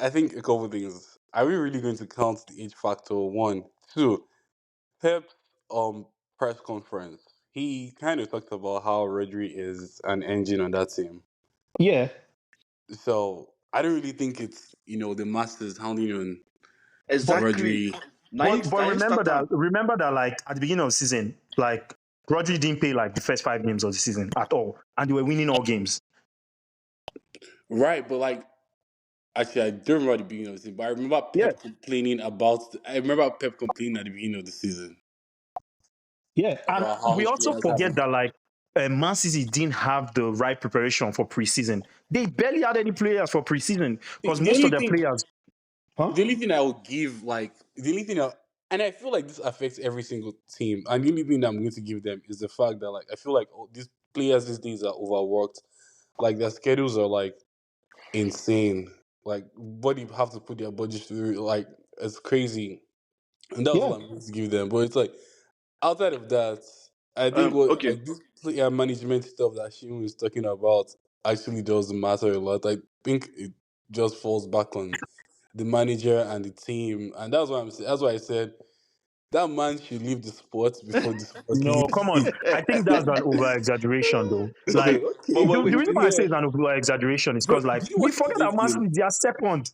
I think a couple things. Are we really going to count the age factor? One, two. Pep's press conference. He kind of talked about how Rodri is an engine on that team. Yeah. So I don't really think it's the Masters hounding on But Exactly. Rodri. but Nine remember starter. that like at the beginning of the season, like Rodri didn't play like the first 5 games of the season at all, and they were winning all games. Right, but like actually I don't remember the beginning of the season, but I remember Yeah, Pep complaining about I remember Pep complaining at the beginning of the season yeah, and about how we his also players forget haven't. that like Man City didn't have the right preparation for preseason. They barely had any players for preseason The, because the most only of their thing players, huh? the only thing I would give like the only thing and I feel like this affects every single team. And the only thing that I'm going to give them is the fact that like I feel like these players these days are overworked. Like their schedules are like insane. Like what you have to put their budget through, like it's crazy. And that's Yeah, what I'm going to give them. But it's like outside of that, I think what Okay. like this player management stuff that Shimon is talking about actually doesn't matter a lot. I think it just falls back on the manager and the team, and that's why that's why I said that man should leave the sport before the sport no, come leaves on. him. I think that's an over exaggeration, though. Okay. Like But Okay, the, wait. the but reason why I say yeah, it's an over exaggeration is bro, because like do you we watch forget that today's Man game? City they are second.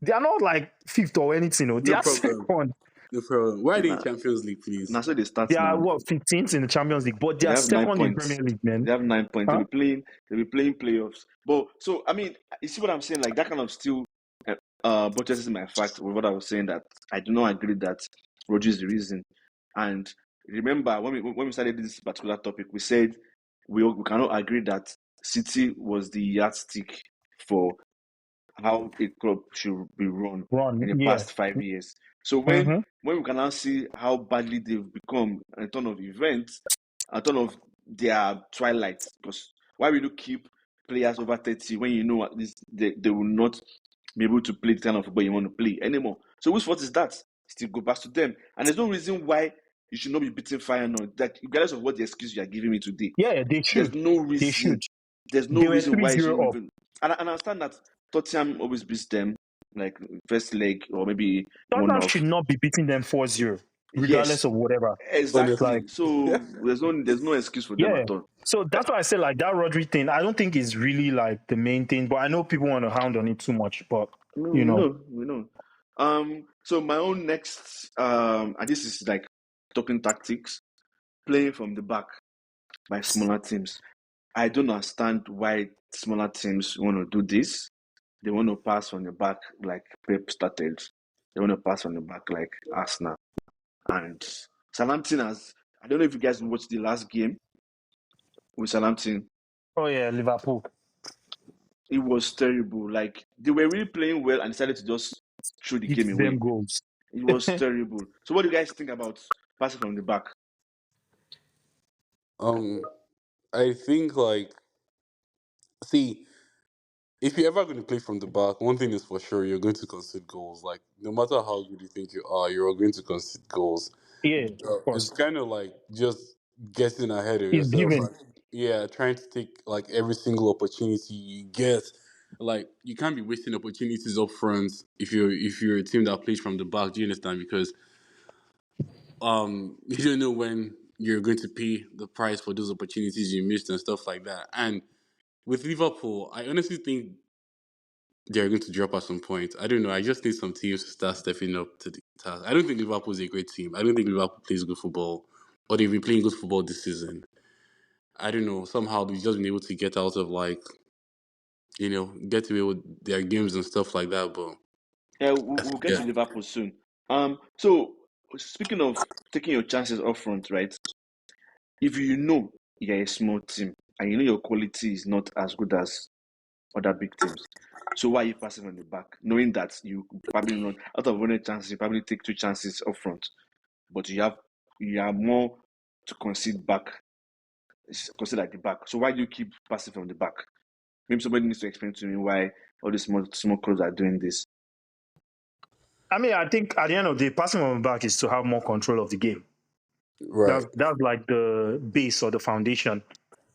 They are not like fifth or anything. No, they No are problem, second. no problem. Why are they in Nah, Champions League, please? now so they start They are now. what 15th in the Champions League, but they They are have nine second in points. Premier League, man. They have 9 points. Huh? They'll be playing playoffs. But so I mean, you see what I'm saying? Like that kind of still buttresses my fact with what I was saying, that I do not agree that Roger is the reason. And remember when we started this particular topic, we said we cannot agree that City was the yardstick for how a club should be run in Run, the yeah. past 5 years. So Mm-hmm. when we can now see how badly they've become in terms of events, in terms of their twilight, because why will you keep players over 30 when you know at least they will not be able to play the kind of football you want to play anymore? So whose fault is that? Still go back to them. And there's no reason why you should not be beating Feyenoord. That regardless of what the excuse you are giving me today, Yeah, they there's should. no They reason. should. There's no They were reason three why you zero shouldn't up. even. And I understand that Tottenham always beats them, like first leg or maybe one Tottenham should off. not be beating them 4-0, regardless Yes, of whatever. Like, Honestly, exactly. So there's no excuse for them yeah. at all. So that's why I say like that Rodri thing, I don't think is really like the main thing, but I know people want to hound on it too much. But No, you we know, know, we know. So my own next and this is like talking tactics, playing from the back by smaller teams. I don't understand why smaller teams want to do this. They want to pass from the back like Pep started. They want to pass from the back like Arsenal. And Southampton has, I don't know if you guys watched the last game with Southampton. oh yeah, Liverpool. It was terrible. Like they were really playing well and decided to just throw the Give game them away. goals. It was terrible. So what do you guys think about passing from the back? um, I think like see if you're ever going to play from the back, one thing is for sure, you're going to concede goals. Like, no matter how good you think you are, you're going to concede goals. Yeah, of It's course. kind of like just getting ahead of It's yourself. given. Like, yeah, trying to take like every single opportunity you get. Like, you can't be wasting opportunities up front if you're a team that plays from the back. Do you understand? Because you don't know when you're going to pay the price for those opportunities you missed and stuff like that. And with Liverpool, I honestly think they're going to drop at some point. I don't know. I just need some teams to start stepping up to the task. I don't think Liverpool is a great team. I don't think Liverpool plays good football, or they've been playing good football this season. I don't know. Somehow they've just been able to get out of get away with their games and stuff like that. But Yeah, we'll get yeah, to Liverpool soon. So speaking of taking your chances up front, right? If you know you're a small team and you know your quality is not as good as other big teams, so why are you passing on the back, knowing that you probably not out of 100 chances, you probably take 2 chances up front, but you have more to concede at the back. So why do you keep passing from the back? Maybe somebody needs to explain to me why all these small clubs are doing this. I mean, I think at the end of the day, passing on the back is to have more control of the game. right. That's like the base or the foundation,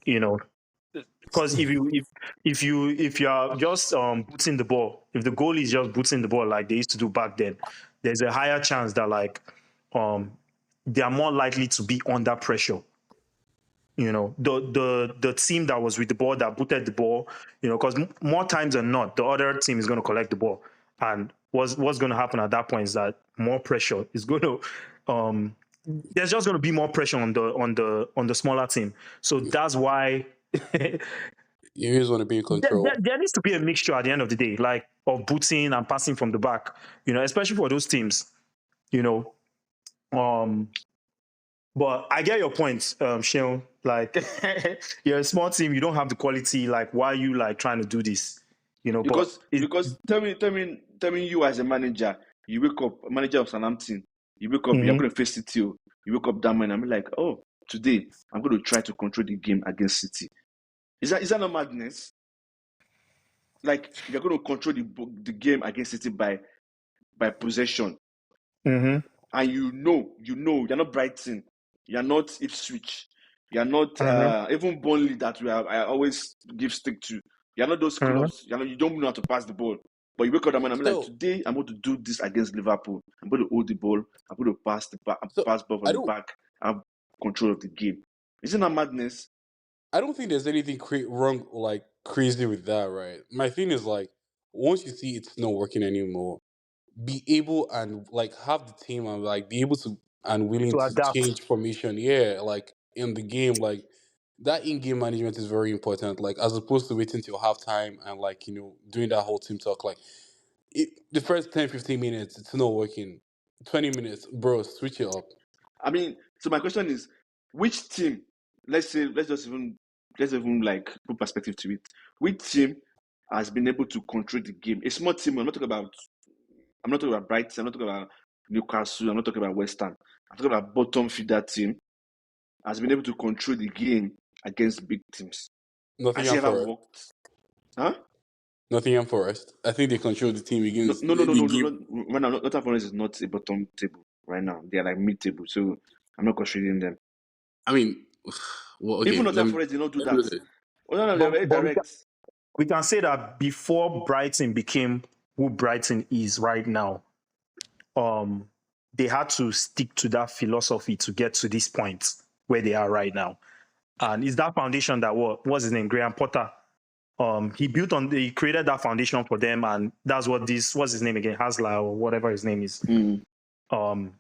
you know. Because if you are just booting the ball, if the goalie is just booting the ball like they used to do back then, there's a higher chance that like they are more likely to be under pressure. You know, the team that was with the ball that booted the ball, you know, because more times than not, the other team is going to collect the ball, and what's going to happen at that point is that more pressure is going to there's just going to be more pressure on the smaller team. So that's why You just want to be in control. there needs to be a mixture at the end of the day, like of booting and passing from the back, you know, especially for those teams, you know. Um, but I get your point, Sheon. Like, you're a small team, you don't have the quality. Like, why are you like trying to do this? You know, but Because tell me you as a manager, you wake up, manager of Southampton, you wake up, you're mhm, going to face City. You wake up that morning, I'm like, oh, today I'm going to try to control the game against City. Is that not madness? Like you're going to control the game against City by possession, mhm, and you're not Brighton, you're not Ipswich, you're not mhm, even Burnley that I always give stick to. You're not those mhm. clubs. You don't know how to pass the ball. But you wake up that man, I'm like, So, today I'm going to do this against Liverpool. I'm going to hold the ball. I'm going to so pass ball from I the don't. back. I have control of the game. Isn't that madness? I don't think there's anything wrong, like crazy with that, right? My thing is like, once you see it's not working anymore, be able and like have the team and like be able to and willing To to adapt. change formation. Yeah, like in the game, like that in-game management is very important. Like as opposed to waiting till halftime and like doing that whole team talk. Like the first 10-15 minutes, it's not working. 20 minutes, bro, switch it up. I mean, so my question is, which team? Let's say, let's even like put perspective to it. Which team has been able to control the game? A small team. I'm not talking about Brighton. I'm not talking about Newcastle. I'm not talking about West Ham. I'm talking about bottom feeder team has been able to control the game against big teams. Has it Nottingham ever Forest. worked? Huh? Nottingham Forest. I think they control the team No, against no, no, no, the no, no. game. Right now, Nottingham Forest is not a bottom table right now. They are like mid-table, so I'm not considering them. I mean, well, okay, Even let Nottingham me Forest did not do let me that. look at it. Oh, no, they're very But direct. we can say that before Brighton became who Brighton is right now, um, they had to stick to that philosophy to get to this point where they are right now. And it's that foundation that what's his name, Graham Potter. He created that foundation for them, and that's what's his name again, Hasler or whatever his name is. Mm, Um,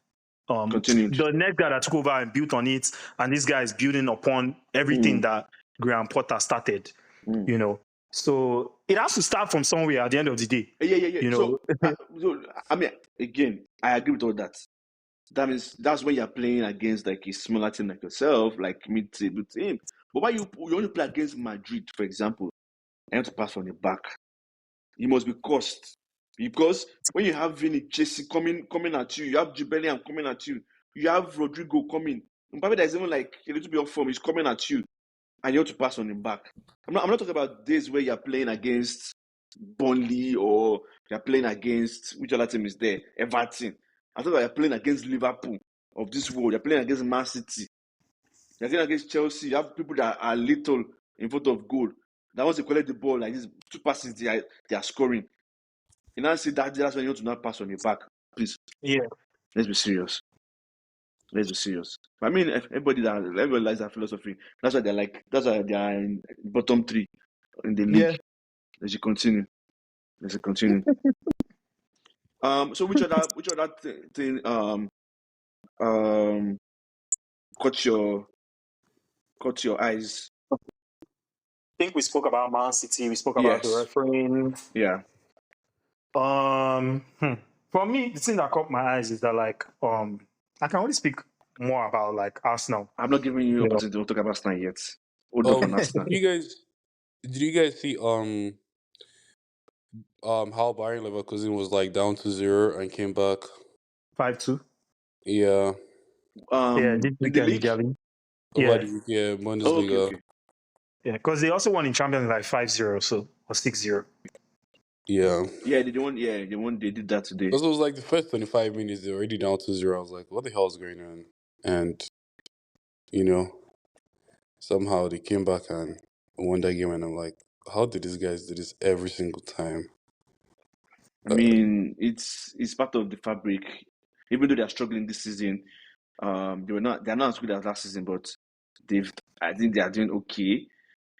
continued. the next guy that took over and built on it, and this guy is building upon everything Mm, that Graham Potter started. mm. You know, so it has to start from somewhere at the end of the day. Yeah. You know, So, I mean, again, I agree with all that. That means that's when you're playing against like a smaller team like yourself, like mid-table team. But why you only play against Madrid, for example, and you have to pass from the back? You must be cost because when you have Vinny Chelsea coming at you, you have Jubilian coming at you, you have Rodrigo coming. Mbappe that is even like a little bit off form, he's coming at you. and you have to pass on him back. I'm not talking about days where you're playing against Burnley or you're playing against which other team is there? Everton. I'm talking about you're playing against Liverpool of this world. You're playing against Man City. You're playing against Chelsea. You have people that are little in front of goal. That once they collect the ball like this, 2 passes, they are scoring. You now see that's when you want to not pass on your back. Please. Yeah. Let's be serious. Let's be serious. I mean, everybody likes that philosophy. That's why they are in bottom 3 in the league. Yeah. Let's continue. So which other thing caught your eyes? I think we spoke about Man City. We spoke about the Yes. refereeing. Yeah. For me, the thing that caught my eyes is that I can only speak more about like Arsenal. I'm not giving you You know. opportunity to talk about Arsenal yet. Hold up on Arsenal. Did you guys see how Bayern Leverkusen was like down to 0 and came back? 5-2. Yeah. This In the weekend, league? Over Yeah. the Bundesliga. Okay. Yeah, because they also won in Champions League like 5-0, so or 6-0. Yeah. Yeah, they did that today. Because it was like the first 25 minutes, they were already down to 0. I was like, what the hell is going on? And, somehow they came back and won that game. And I'm like, how did these guys do this every single time? I mean, it's part of the fabric. Even though they are struggling this season, they're not as good as last season, but I think they are doing okay.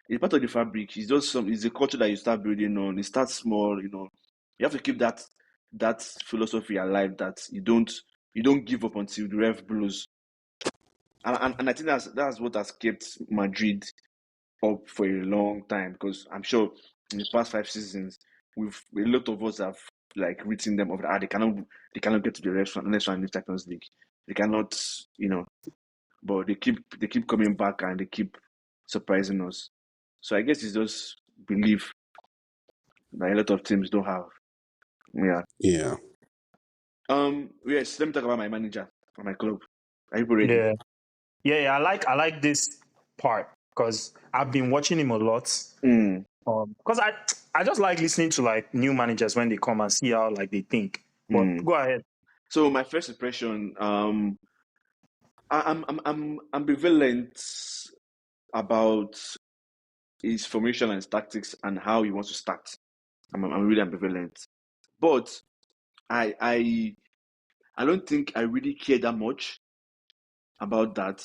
It's part of the fabric. It's a culture that you start building on. It starts small, You have to keep that philosophy alive that you don't give up until the ref blows. And I think that's what has kept Madrid up for a long time, because I'm sure in the past 5 seasons, a lot of us have like written them off. They cannot get to the next one in the Champions League. They cannot, but they keep coming back and they keep surprising us. So I guess it's just belief that a lot of teams don't have. Yeah. Yeah. Yes. Let me talk about my manager for my club. Are you ready? Yeah. I like this part because I've been watching him a lot. Because I just like listening to like new managers when they come and see how like they think. But go ahead. So my first impression, I'm ambivalent about his formation and his tactics and how he wants to start. I'm really ambivalent, but I don't think I really care that much about that.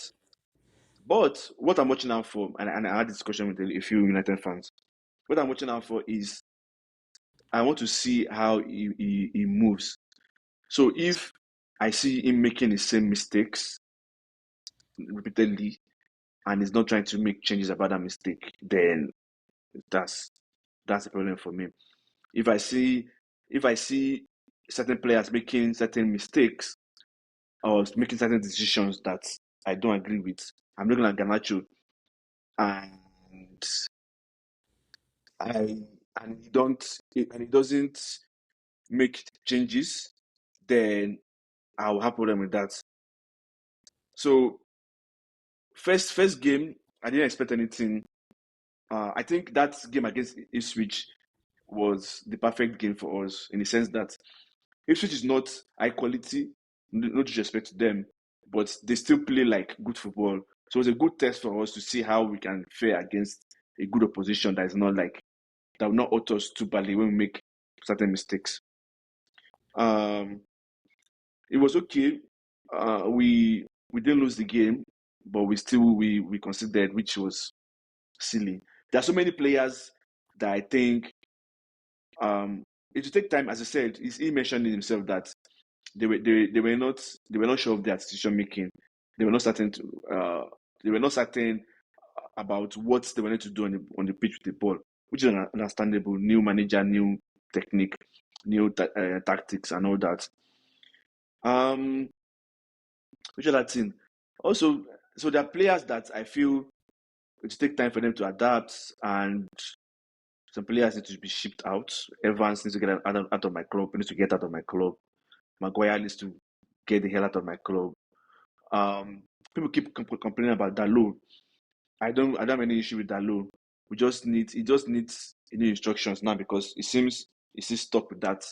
But what I'm watching out for, and I had this discussion with a few United fans. What I'm watching out for is I want to see how he moves. So if I see him making the same mistakes repeatedly and he's not trying to make changes about that mistake, then that's a problem for me. If I see certain players making certain mistakes or making certain decisions that I don't agree with, I'm looking at Garnacho and he doesn't make changes, then I'll have problem with that. So first game, I didn't expect anything. I think that game against Ipswich was the perfect game for us in the sense that Ipswich is not high quality, no disrespect to them, but they still play like good football. So it was a good test for us to see how we can fare against a good opposition that will not hurt us too badly when we make certain mistakes. It was okay. We didn't lose the game, but we considered, which was silly. There are so many players that I think it will take time. As I said, he mentioned himself that they were not sure of their decision making. They were not certain about what they wanted to do on the pitch with the ball, which is understandable. New manager, new technique, new tactics, and all that. Which other thing? Also, so there are players that I feel it will take time for them to adapt, and some players need to be shipped out. Evans needs to get out of my club. He needs to get out of my club. Maguire needs to get the hell out of my club. People keep complaining about Dalot. I don't have any issue with that loan. It just needs new instructions now because it seems he's still stuck with that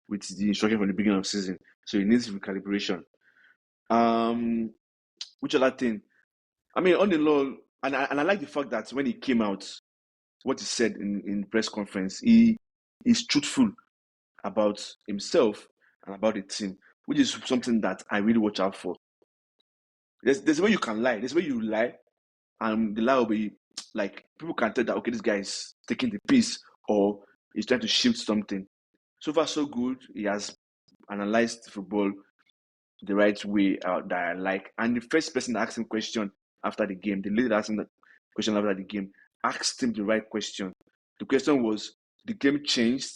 with the instruction from the beginning of the season. So it needs recalibration. Which other thing? I mean, on the low, and I like the fact that when he came out, what he said in press conference, he is truthful about himself and about the team, which is something that I really watch out for. There's a way you can lie. There's a way you lie, and the lie will be like people can tell that okay, this guy is taking the piece or he's trying to shift something. So far, so good. He has analyzed football the right way that I like. And the first person that asked him question after the game, the lady that asked him the question after the game, asked him the right question. The question was, the game changed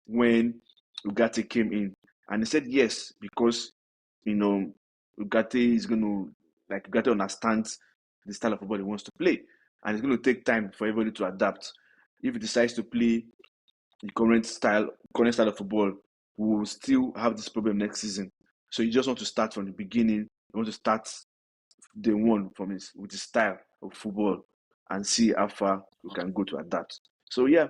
when Ugarte came in. And he said yes, because, Ugarte is going to, Ugarte understands the style of football he wants to play. And it's going to take time for everybody to adapt. If he decides to play the current style of football, we will still have this problem next season. So you just want to start from the beginning. You want to start day one with his style of football and see how far we can go to adapt. So yeah,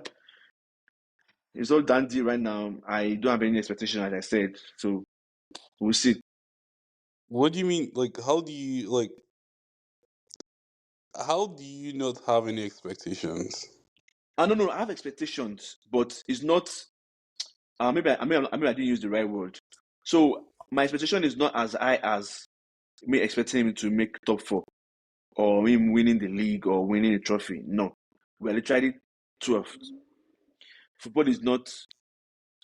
it's all dandy right now. I don't have any expectation, as I said. So we'll see. What do you mean? Like, how do you not have any expectations? I don't know. I have expectations, but it's not. Maybe I didn't use the right word. So my expectation is not as high as me expecting him to make top four or him winning the league or winning a trophy. No, we're literally 12th. Football is not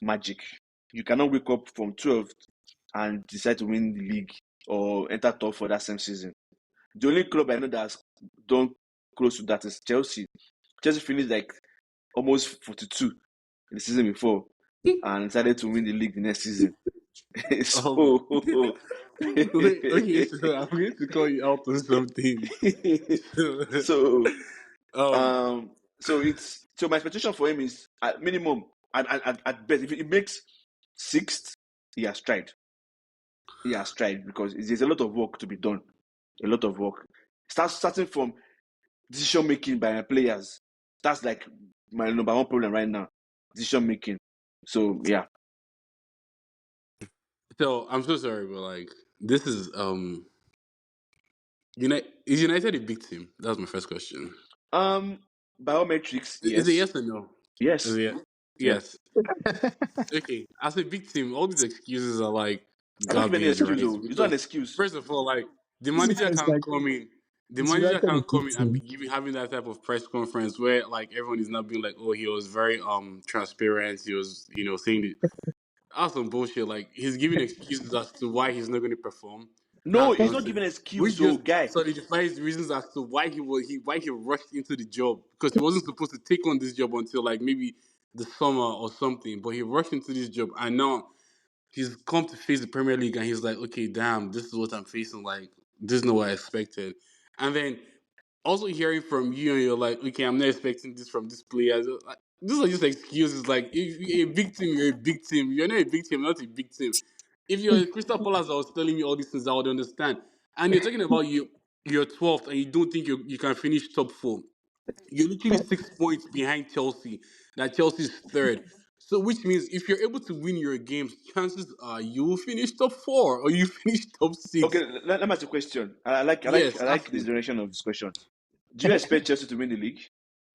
magic. You cannot wake up from 12th and decide to win the league or enter top for that same season. The only club I know that's done close to that is Chelsea. Chelsea finished like almost 42 in the season before and decided to win the league the next season. So, Wait, okay, so I'm going to call you out on something. so, um, so my expectation for him is at minimum, at best, if he makes sixth, he has tried. He has tried because there's a lot of work to be done. A lot of work. Starting from decision making by my players. That's like my number one problem right now. Decision making. So yeah. so I'm so sorry, but like this is is United a big team? That was my first question. Biometrics, Is it yes. yes or no? Is Yes. it Yeah. yes? Okay, as a big team, all these excuses are like I don't give any garbage, excuse right? though. It's not an Because excuse. first of all, like the This guy manager is can't like, come in. The it's manager United a can't big come in and team. be having that type of press conference where like everyone is not being like, oh, he was very transparent. He was saying the that's some bullshit. Like he's giving excuses as to why he's not going to perform. No, That's he's not nonsense. giving an excuse, Which so just guy. solidifies reasons as to why he rushed into the job because he wasn't supposed to take on this job until like maybe the summer or something. But he rushed into this job and now he's come to face the Premier League and he's like, okay, damn, this is what I'm facing. Like this is not what I expected. And then also hearing from you and you're like, okay, I'm not expecting this from this player. Like, these are just excuses. Like, if you're a big team, you're a big team. You're not a big team, not a big team. If you're a Crystal Palace that was telling me all these things, I would understand. And you're talking about you're 12th and you don't think you can finish top four. You're literally 6 points behind Chelsea. That Chelsea's third. So which means if you're able to win your games, chances are you will finish top four or you finish top Okay, six. let me ask you a question. I Yes, like ask this me. direction of this question. Do you expect Chelsea to win the league?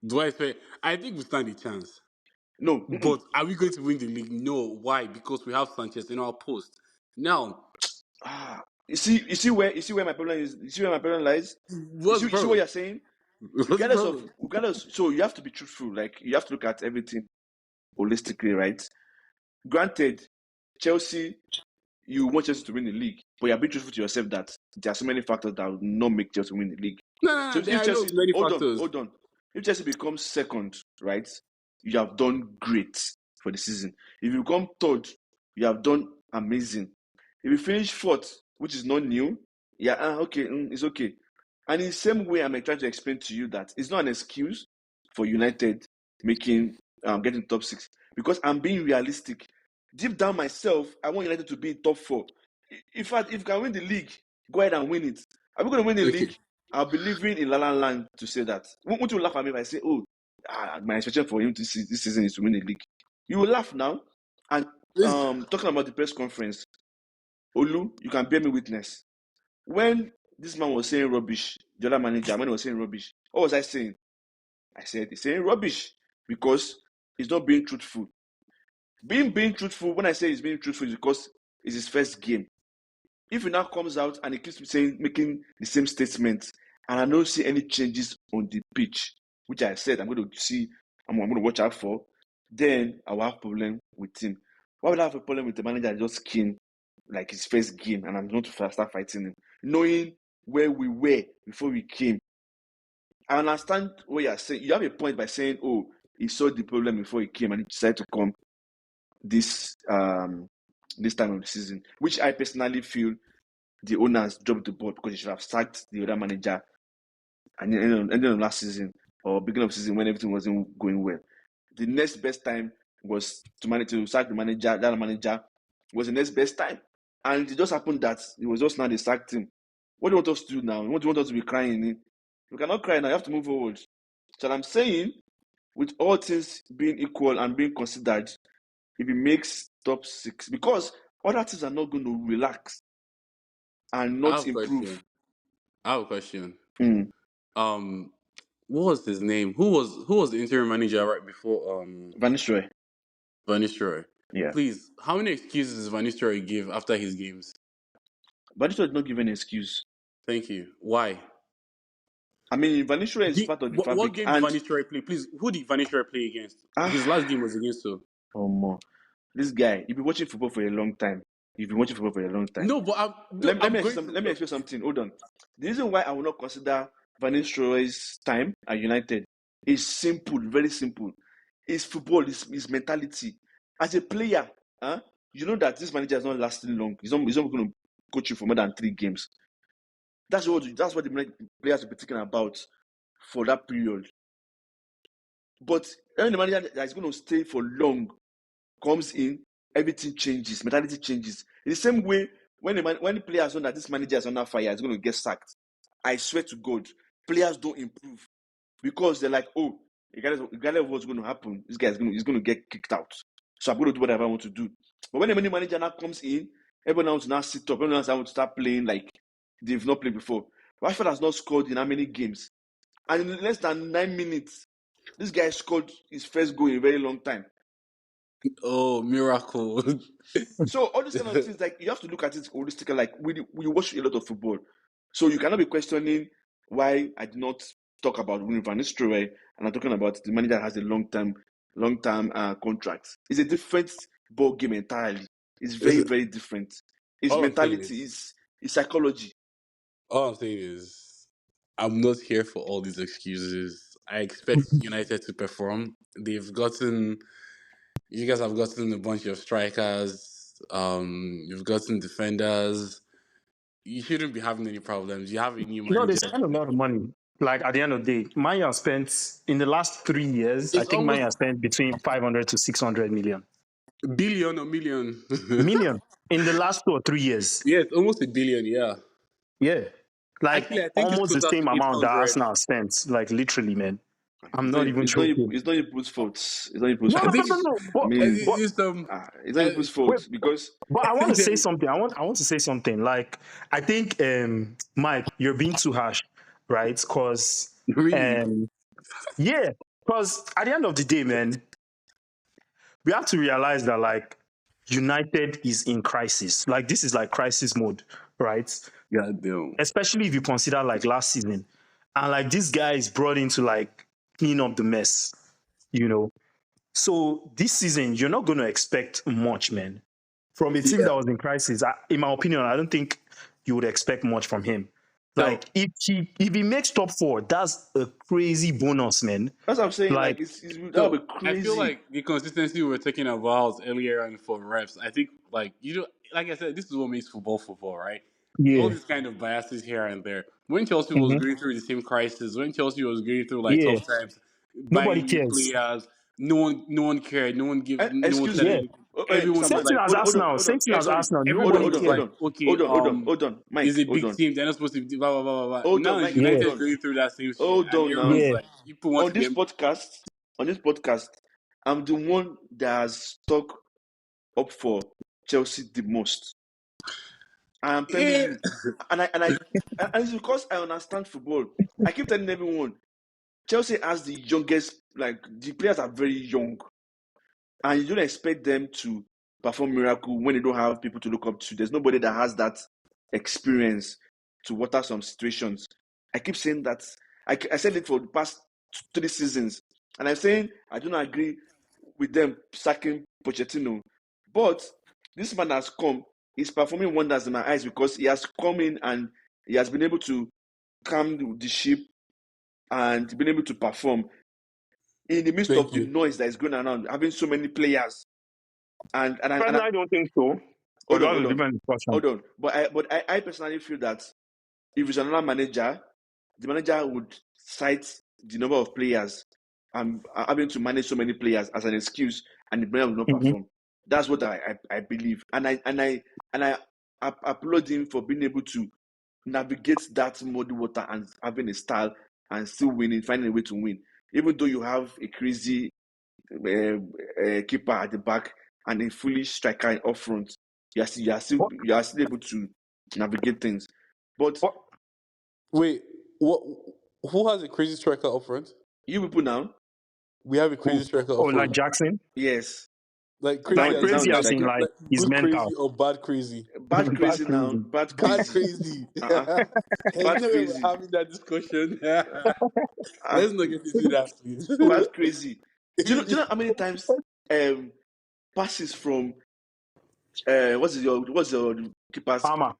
Do I say? I think we stand a chance. No. But are we going to win the league? No. Why? Because we have Sanchez in our post. Now, You see where my problem is. You see where my problem lies. what's the You see what problem? you're saying. What's the problem? So you have to be truthful. Like you have to look at everything holistically, right? Granted, Chelsea, you want Chelsea to win the league, but you're being truthful to yourself that there are so many factors that will not make Chelsea win the league. No, no, So no. There if are no Chelsea, many factors. hold on. If Chelsea becomes second, right, you have done great for the season. If you become third, you have done amazing. If you finish fourth, which is not new, yeah, okay, it's okay. And in the same way, I'm trying to explain to you that it's not an excuse for United making getting top six because I'm being realistic. Deep down myself, I want United to be in top four. In fact, if you can win the league, go ahead and win it. Are we going to win the Okay. league I'll be living in La La Land to say that. Won't you laugh at me if I say, oh, my expectation for him this season is to win the league? You will laugh now. And talking about the press conference, Olu, you can bear me witness. When this man was saying rubbish, the other manager, when he was saying rubbish, what was I saying? I said he's saying rubbish because he's not being truthful. Being truthful, when I say he's being truthful, is because it's his first game. If he now comes out and he keeps saying, making the same statement, and I don't see any changes on the pitch, which I said I'm going to watch out for, then I will have a problem with him. Why would I have a problem with the manager that just came like his first game and I'm going to start fighting him, knowing where we were before we came? I understand what you're saying. You have a point by saying, oh, he saw the problem before he came and he decided to come this time of the season, which I personally feel the owners dropped the ball because they should have sacked the other manager at the end of last season or beginning of season when everything wasn't going well. The next best time was to sack the manager. That manager was the next best time, and it just happened that it was just now they sacked him. What do you want us to do now? What do you want us to be crying in? You cannot cry now. You have to move forward. So I'm saying, with all things being equal and being considered, if he makes top 6, because other teams are not going to relax and not improve. I have a question. What was his name? Who was the interim manager right before Van Nistelrooy? Yeah. Please, how many excuses does Van Nistelrooy give after his games? Van Nistelrooy did not give any excuse. Thank you. Why? I mean, Van Nistelrooy is part of the fabric. What game did Van Nistelrooy play? Please, who did Van Nistelrooy play against? His last game was against who? This guy, you've been watching football for a long time. No, but let me explain something. Hold on. The reason why I will not consider Van Nistelrooy's time at United is simple, very simple. It's football, it's mentality. As a player, you know that this manager is not lasting long. He's not going to coach you for more than 3 games. That's what the players will be thinking about for that period. But when the manager that is going to stay for long comes in, everything changes, mentality changes. In the same way, when the players know that this manager is under fire, is going to get sacked, I swear to God, players don't improve because they're like, oh, regardless of what's going to happen, this guy is going to get kicked out. So I'm going to do whatever I want to do. But when the manager now comes in, everyone else now sit up, everyone else now want to start playing like they've not played before. Rashford has not scored in how many games? And in less than 9 minutes, this guy scored his first goal in a very long time. Oh, miracle. So all these kind of things, like, you have to look at it holistically. Like, we watch a lot of football. So you cannot be questioning why I did not talk about Van Nistelrooy and I'm talking about the manager that has a long-term contract. It's a different ball game entirely. It's very, very different. It's mentality, it's psychology. All I'm saying is, I'm not here for all these excuses. I expect United to perform. You guys have gotten a bunch of strikers. You've gotten defenders. You shouldn't be having any problems. You have a new manager. They spend a lot of money. Like, at the end of the day, Maya spent, in the last 3 years, I think Maya spent between 500 to 600 million. Billion or million? Million. In the last 2 or 3 years. Yeah, it's almost $1 billion, yeah. Yeah. Like, actually, I think almost the same amount that Arsenal spent. Like, literally, man. I'm not even joking. It's not Ipu's fault. It's not Ipu's fault. No. I mean, it's not Ipu's fault because. But I want to say something. I want to say something. Like, I think, Mike, you're being too harsh, right? Because really, yeah. Because at the end of the day, man, we have to realize that, like, United is in crisis. Like, this is like crisis mode, right? Yeah, damn. Especially if you consider, like, last season, and like this guy is brought in to like clean up the mess, you know. So this season, you're not going to expect much, man, from a team that was in crisis. In my opinion, I don't think you would expect much from him. Like, if he makes top 4, that's a crazy bonus, man. That's what I'm saying. Like that would be crazy. I feel like the consistency we were talking about earlier on for refs. I think, like, like I said, this is what makes football, right? Yeah. All these kind of biases here and there. When Chelsea was going through the same crisis, when Chelsea was going through like tough times, nobody cares. Players, no one cared. No one gave. Excuse me. everyone's Same just thing like, as Arsenal. hold Same on. thing as Sorry. Arsenal. Hold on, Nobody everybody hold is on, hold cares. like, on. okay, Hold on, hold on, hold on. it's Mike, a hold big on. team. They're not supposed to be blah blah blah blah blah. Hold Now on, Mike, United hold Yeah, is on. going through that same shit, Hold and on now. everyone's yeah. like, people want On to this get. podcast, I'm the one that has stuck up for Chelsea the most. I am telling Yeah. you, and it's because I understand football. I keep telling everyone, Chelsea has the youngest, like the players are very young, and you don't expect them to perform miracle when they don't have people to look up to. There's nobody that has that experience to water some situations. I keep saying that. I said it for the past 3 seasons, and I'm saying I do not agree with them sacking Pochettino, but this man has come. He's performing wonders in my eyes because he has come in and he has been able to calm the ship and been able to perform in the midst Thank of the you. noise that is going around, having so many players. And Personally, I don't think so. But hold on, that's hold a on, different discussion. hold on. But I personally feel that if it's another manager, the manager would cite the number of players and having to manage so many players as an excuse, and the player will not Mm-hmm. perform. That's what I believe, and I applaud him for being able to navigate that muddy water and having a style and still winning, finding a way to win. Even though you have a crazy keeper at the back and a foolish striker up front, What, you are still able to navigate things. But what, Wait, what? Who has a crazy striker up front? you people now, We have a who? crazy striker Oh, up like front. Jackson? yes, Like that crazy one Like is as that in one crazy is as in good, striker. like like his good mental. crazy or bad crazy? Bad Bad crazy now, crazy. bad Bad crazy, crazy. uh-uh. And you Bad know we were crazy, having that discussion. uh, Let's not get into that, please. bad crazy. Do you know how many times um passes from what's your keeper's Palmer.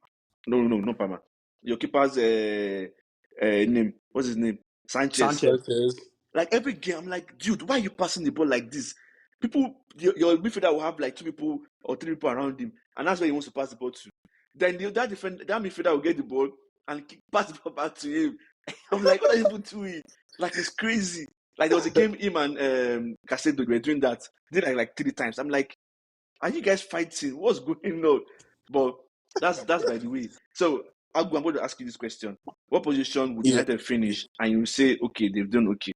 no, not Palmer. Your keeper's name. What's his name? Sanchez. Sanchez. Sanchez. Like every game, I'm like, dude, why are you passing the ball like this? Your midfielder will have like 2 people or 3 people around him, and that's where he wants to pass the ball to. Then that midfielder will get the ball and pass the ball back to him. I'm like, what are you doing? Like it's crazy. Like there was a game him and Casedo were doing that. Did like 3 times. I'm like, are you guys fighting? What's going on? But that's by the way. So I'm going to ask you this question: what position would Yeah. United finish? And you say, okay, they've done okay.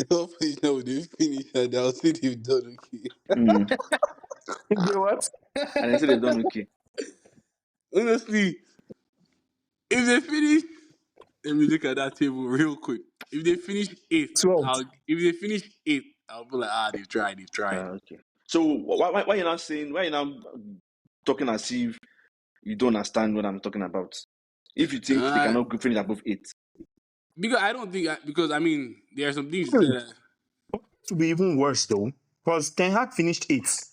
Hopefully, no, they finish and I'll see they've done okay. Mm. They what? And I say they've done okay. Honestly, if they finish, let me look at that table real quick. If they finish eighth, 12th. I'll be like, they've tried, they've tried. Okay. So why you not saying? Why you not talking as if you don't understand what I'm talking about? If you think they Uh, cannot finish above 8, because I don't think, because I mean, there are some things you said that, To be even worse though, because Ten Hag finished 8th,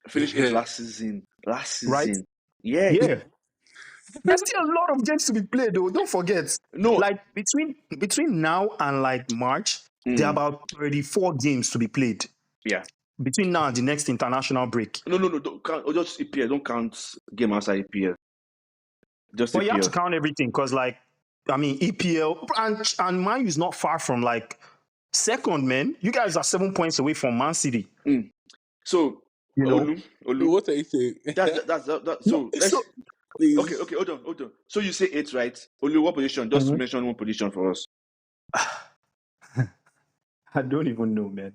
finish 8 yeah. last season. Last right? season, yeah. Yeah. There's still a lot of games to be played though. Don't forget. No, Like between now and like March, there are mm, about 34 games to be played. yeah. Between now and the next international break. No. Don't count. Or just EPL. Don't count game outside EPL. Just But you have to EPL. count everything because like I mean EPL and Man U is not far from like second, man. You guys are 7 points away from Man City. Mm. So You know? Olu. What are you saying? That. No, So so let's. Okay. Please. Hold on. So you say 8, right? Olu, what position? Just Mhm. mention one position for us. I don't even know, man.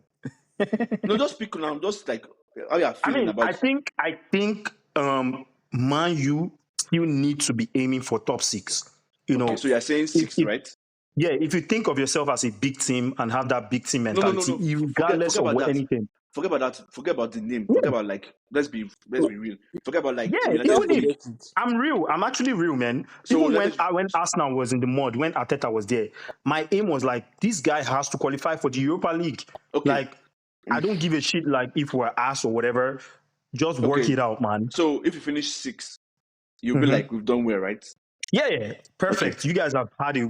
No, just pick now. Just like how you are I feeling mean, about. I think Man U still need to be aiming for top 6. You Okay, know, so you are saying if, 6, if right? yeah, if you think of yourself as a big team and have that big team mentality, No. Forget regardless of about what that. anything. Forget about that. Forget about the name. Forget Yeah, about like. Let's be real. Forget about like yeah, United's even if peak. Forget it. I'm real, I'm actually real, man. So Even when United. when Arsenal was in the mud, when Arteta was there, my aim was like, this guy has to qualify for the Europa League. Okay. Like, I don't give a shit like if we're ass or whatever. Just work Okay. it out, man. So if you finish 6, you'll be Mhm. like we've done well, right? Yeah, Okay. perfect. You guys have had a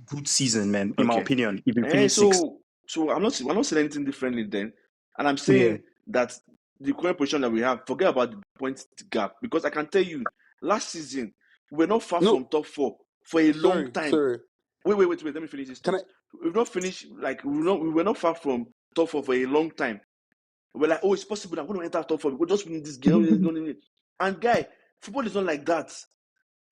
good season, man. In my Okay. opinion, if you Eh, finish 6th. so I'm not saying anything differently then, and I'm Yeah. saying that the current position that we have, forget about the point gap because I can tell you, last season we're not far No, from top 4 for a long time. sorry. Wait. Let me finish this Can thought. I? We've not finished like we were not far from top 4 for a long time. We're like, oh, it's possible. I'm going to enter top 4. We're just winning this game. And guy, football is not like that.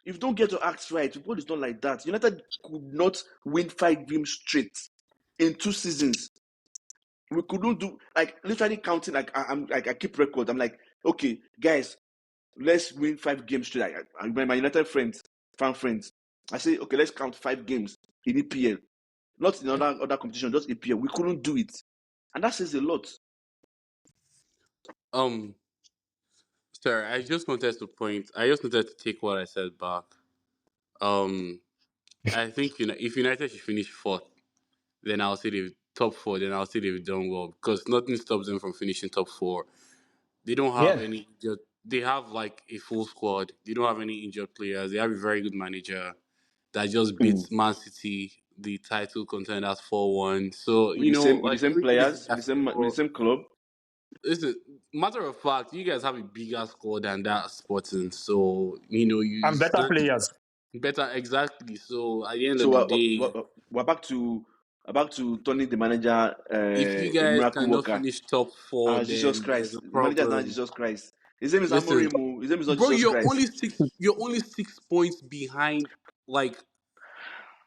If you don't get your acts right, football is not like that. United could not win 5 games straight in 2 seasons. We couldn't do, like, literally counting. Like, I keep record. I'm like, okay, guys, let's win 5 games straight. My United friends, fan friends, I say, okay, let's count 5 games in EPL, not in other competition, just EPL. We couldn't do it, and that says a lot. Sir, I just wanted to take what I said back. I think if United should finish fourth, then I'll say they've top 4. Then I'll say they've done well because nothing stops them from finishing top 4. They don't have Yeah. any. They have like a full squad. They don't have any injured players. They have a very good manager that just beats Man City, the title contenders 4-1. So With the like same everything is in players, their with the favor. same club. Listen, matter of fact, you guys have a bigger squad than that Sporting. So you And better stand players. better exactly. So at the end of the So day, we're back to Tony, the manager, if you a guys miracle cannot worker. finish top 4, Jesus then there's Christ, a the manager is not problem. Jesus Christ. His name is Listen, Amorim. His name is not bro, Jesus Christ. you're only 6 points behind like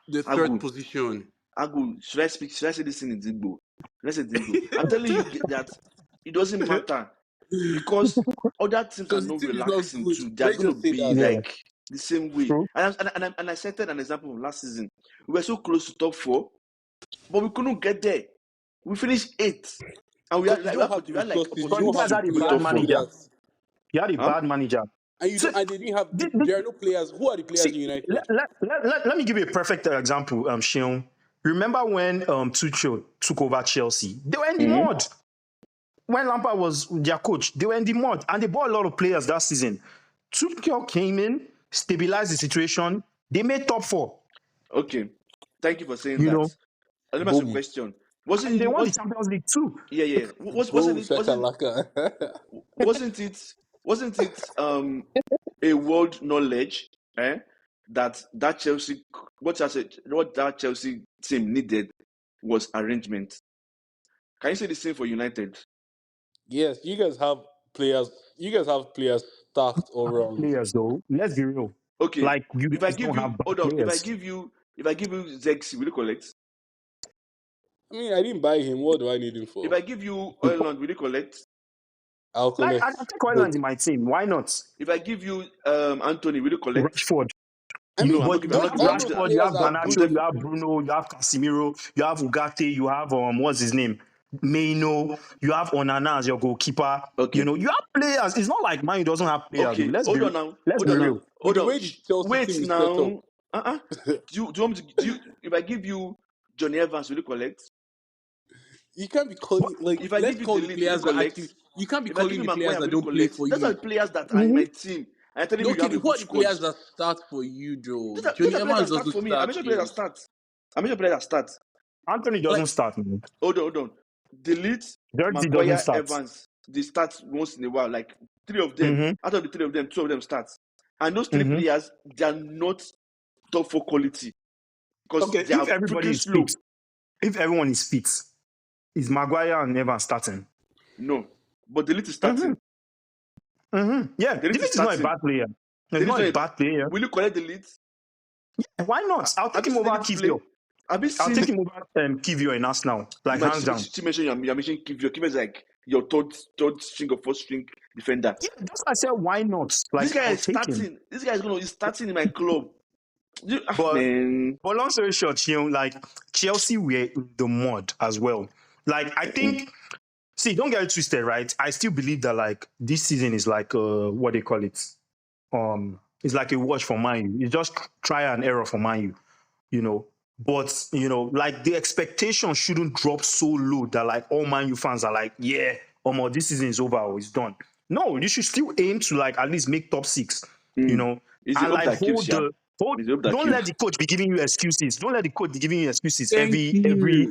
the third Agu, position. should I say this in Igbo? Let's say Igbo. I'm telling you that it doesn't matter because other teams are Because the not team is not relaxing good. too. They are Let's going to just say be that. Yeah. like the same way. True. And I cited an example from last season. We were so close to top 4, but we couldn't get there. We finished 8th, and we Because had you like, don't have the opportunities resources, But you you don't to have guys the had a win bad top players to 4. do manager. that. You had a Huh? bad manager. See, And they didn't have. the, There are no players. Who are the players See, in United? let me give you a perfect example, Shion. Remember when Tuchel took over Chelsea? They were in the Mm-hmm. mud. When Lampard was their coach, they were in the mud. And they bought a lot of players that season. Tuchel came in, stabilized the situation. They made top 4, Okay, thank you for saying you that. know. Let me ask you a Boom. question. Wasn't And they you? won the Champions League too. Yeah. Boom, shakalaka. Wasn't it? Wasn't it? A world knowledge, that Chelsea, what that Chelsea team needed was arrangement. Can you say the same for United? Yes, you guys have players. You guys have players stacked all around. Players, though, let's be real. Okay, Like, you if I guys give don't you, have bad hold on, players. if I give you Zexi, will you collect? I mean, I didn't buy him. What do I need him If for? I give you Oiland, will you collect? I'll Like, collect. I take But Ireland in my team. Why not? If I give you Anthony, will you collect? Rashford. I You know, mean, No, I'm not but giving. you I'm not have giving. all those Rashford, you have players are I'm Garnacho, good. def- you have Bruno, you have Casemiro, you have Ugarte, you have what's his name, Maino, you have Onana as your goalkeeper. You Okay. know, you have players. It's not like Man doesn't have players. Okay. Hold on now. Let's Hold be on now. real. With Hold the on. way the Chelsea Wait team is set up, now. Do you? If I give you Johnny Evans, will you collect? you can't be But, calling like If I let's give you call the Delete, will you players that collect? actually. You can't be If I give calling you the players Maguire, that will you don't play collect? for Those are you. the players that are in mhm. my team. I'm telling you, you Okay, have a who good are the squad. players that start for you, though? Those Johnny are players that Evans start doesn't for me. I start mentioned players that games. start. I mentioned players that start. Anthony doesn't Like start, man. Hold on. Delete, Dirty doesn't Maguire, start. Evans. They start once in a while. Like 3 of them. Mm-hmm. Out of the 3 of them, 2 of them start. And those 3 Mm-hmm. players, they are not top 4 quality because Okay, they are freaking slow. if everyone is fit, is Maguire and Evans starting? No, but Delete is Mm-hmm. starting. Mm-hmm. Yeah, Delete is David is not a starting. bad player. He's Delete not is a not bad player. Will you collect Delete? Why not? I'll Have take you him seen over Delete play? Kivio. Have you I'll take seen? him over Kivio in Arsenal. Like, You hands down. mentioned you mentioned Kivio. Kivio is like your third string or fourth string defender. Yeah, that's why I said why not? This Like, guy I'll is take him. starting. This guy is starting in my club. But Man. long story short, like Chelsea were in the mud as well. Like, I think, see, don't get it twisted, right? I still believe that like this season is like what they call it. It's like a wash for Man U. It's just try and error for Man U, you know. But like the expectation shouldn't drop so low that like all Man U fans are like, yeah, this season is over or it's done. No, you should still aim to like at least make top 6, you know, It's the and hope like that kills, yeah. It's the hope that don't kills. let the coach be giving you excuses. Don't let the coach be giving you excuses thank you.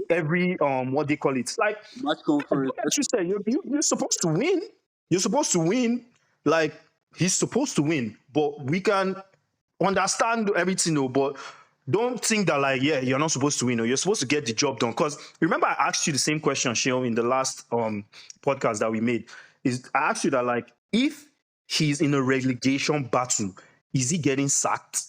every what they call it. Like, Match don't conference. get twisted. You're supposed to win. You're supposed to win. Like, he's supposed to win, but we can understand everything, though. But don't think that like, yeah, you're not supposed to win or you're supposed to get the job done. Because remember, I asked you the same question, Sheo, in the last podcast that we made. Is I asked you that like, if he's in a relegation battle, is he getting sacked?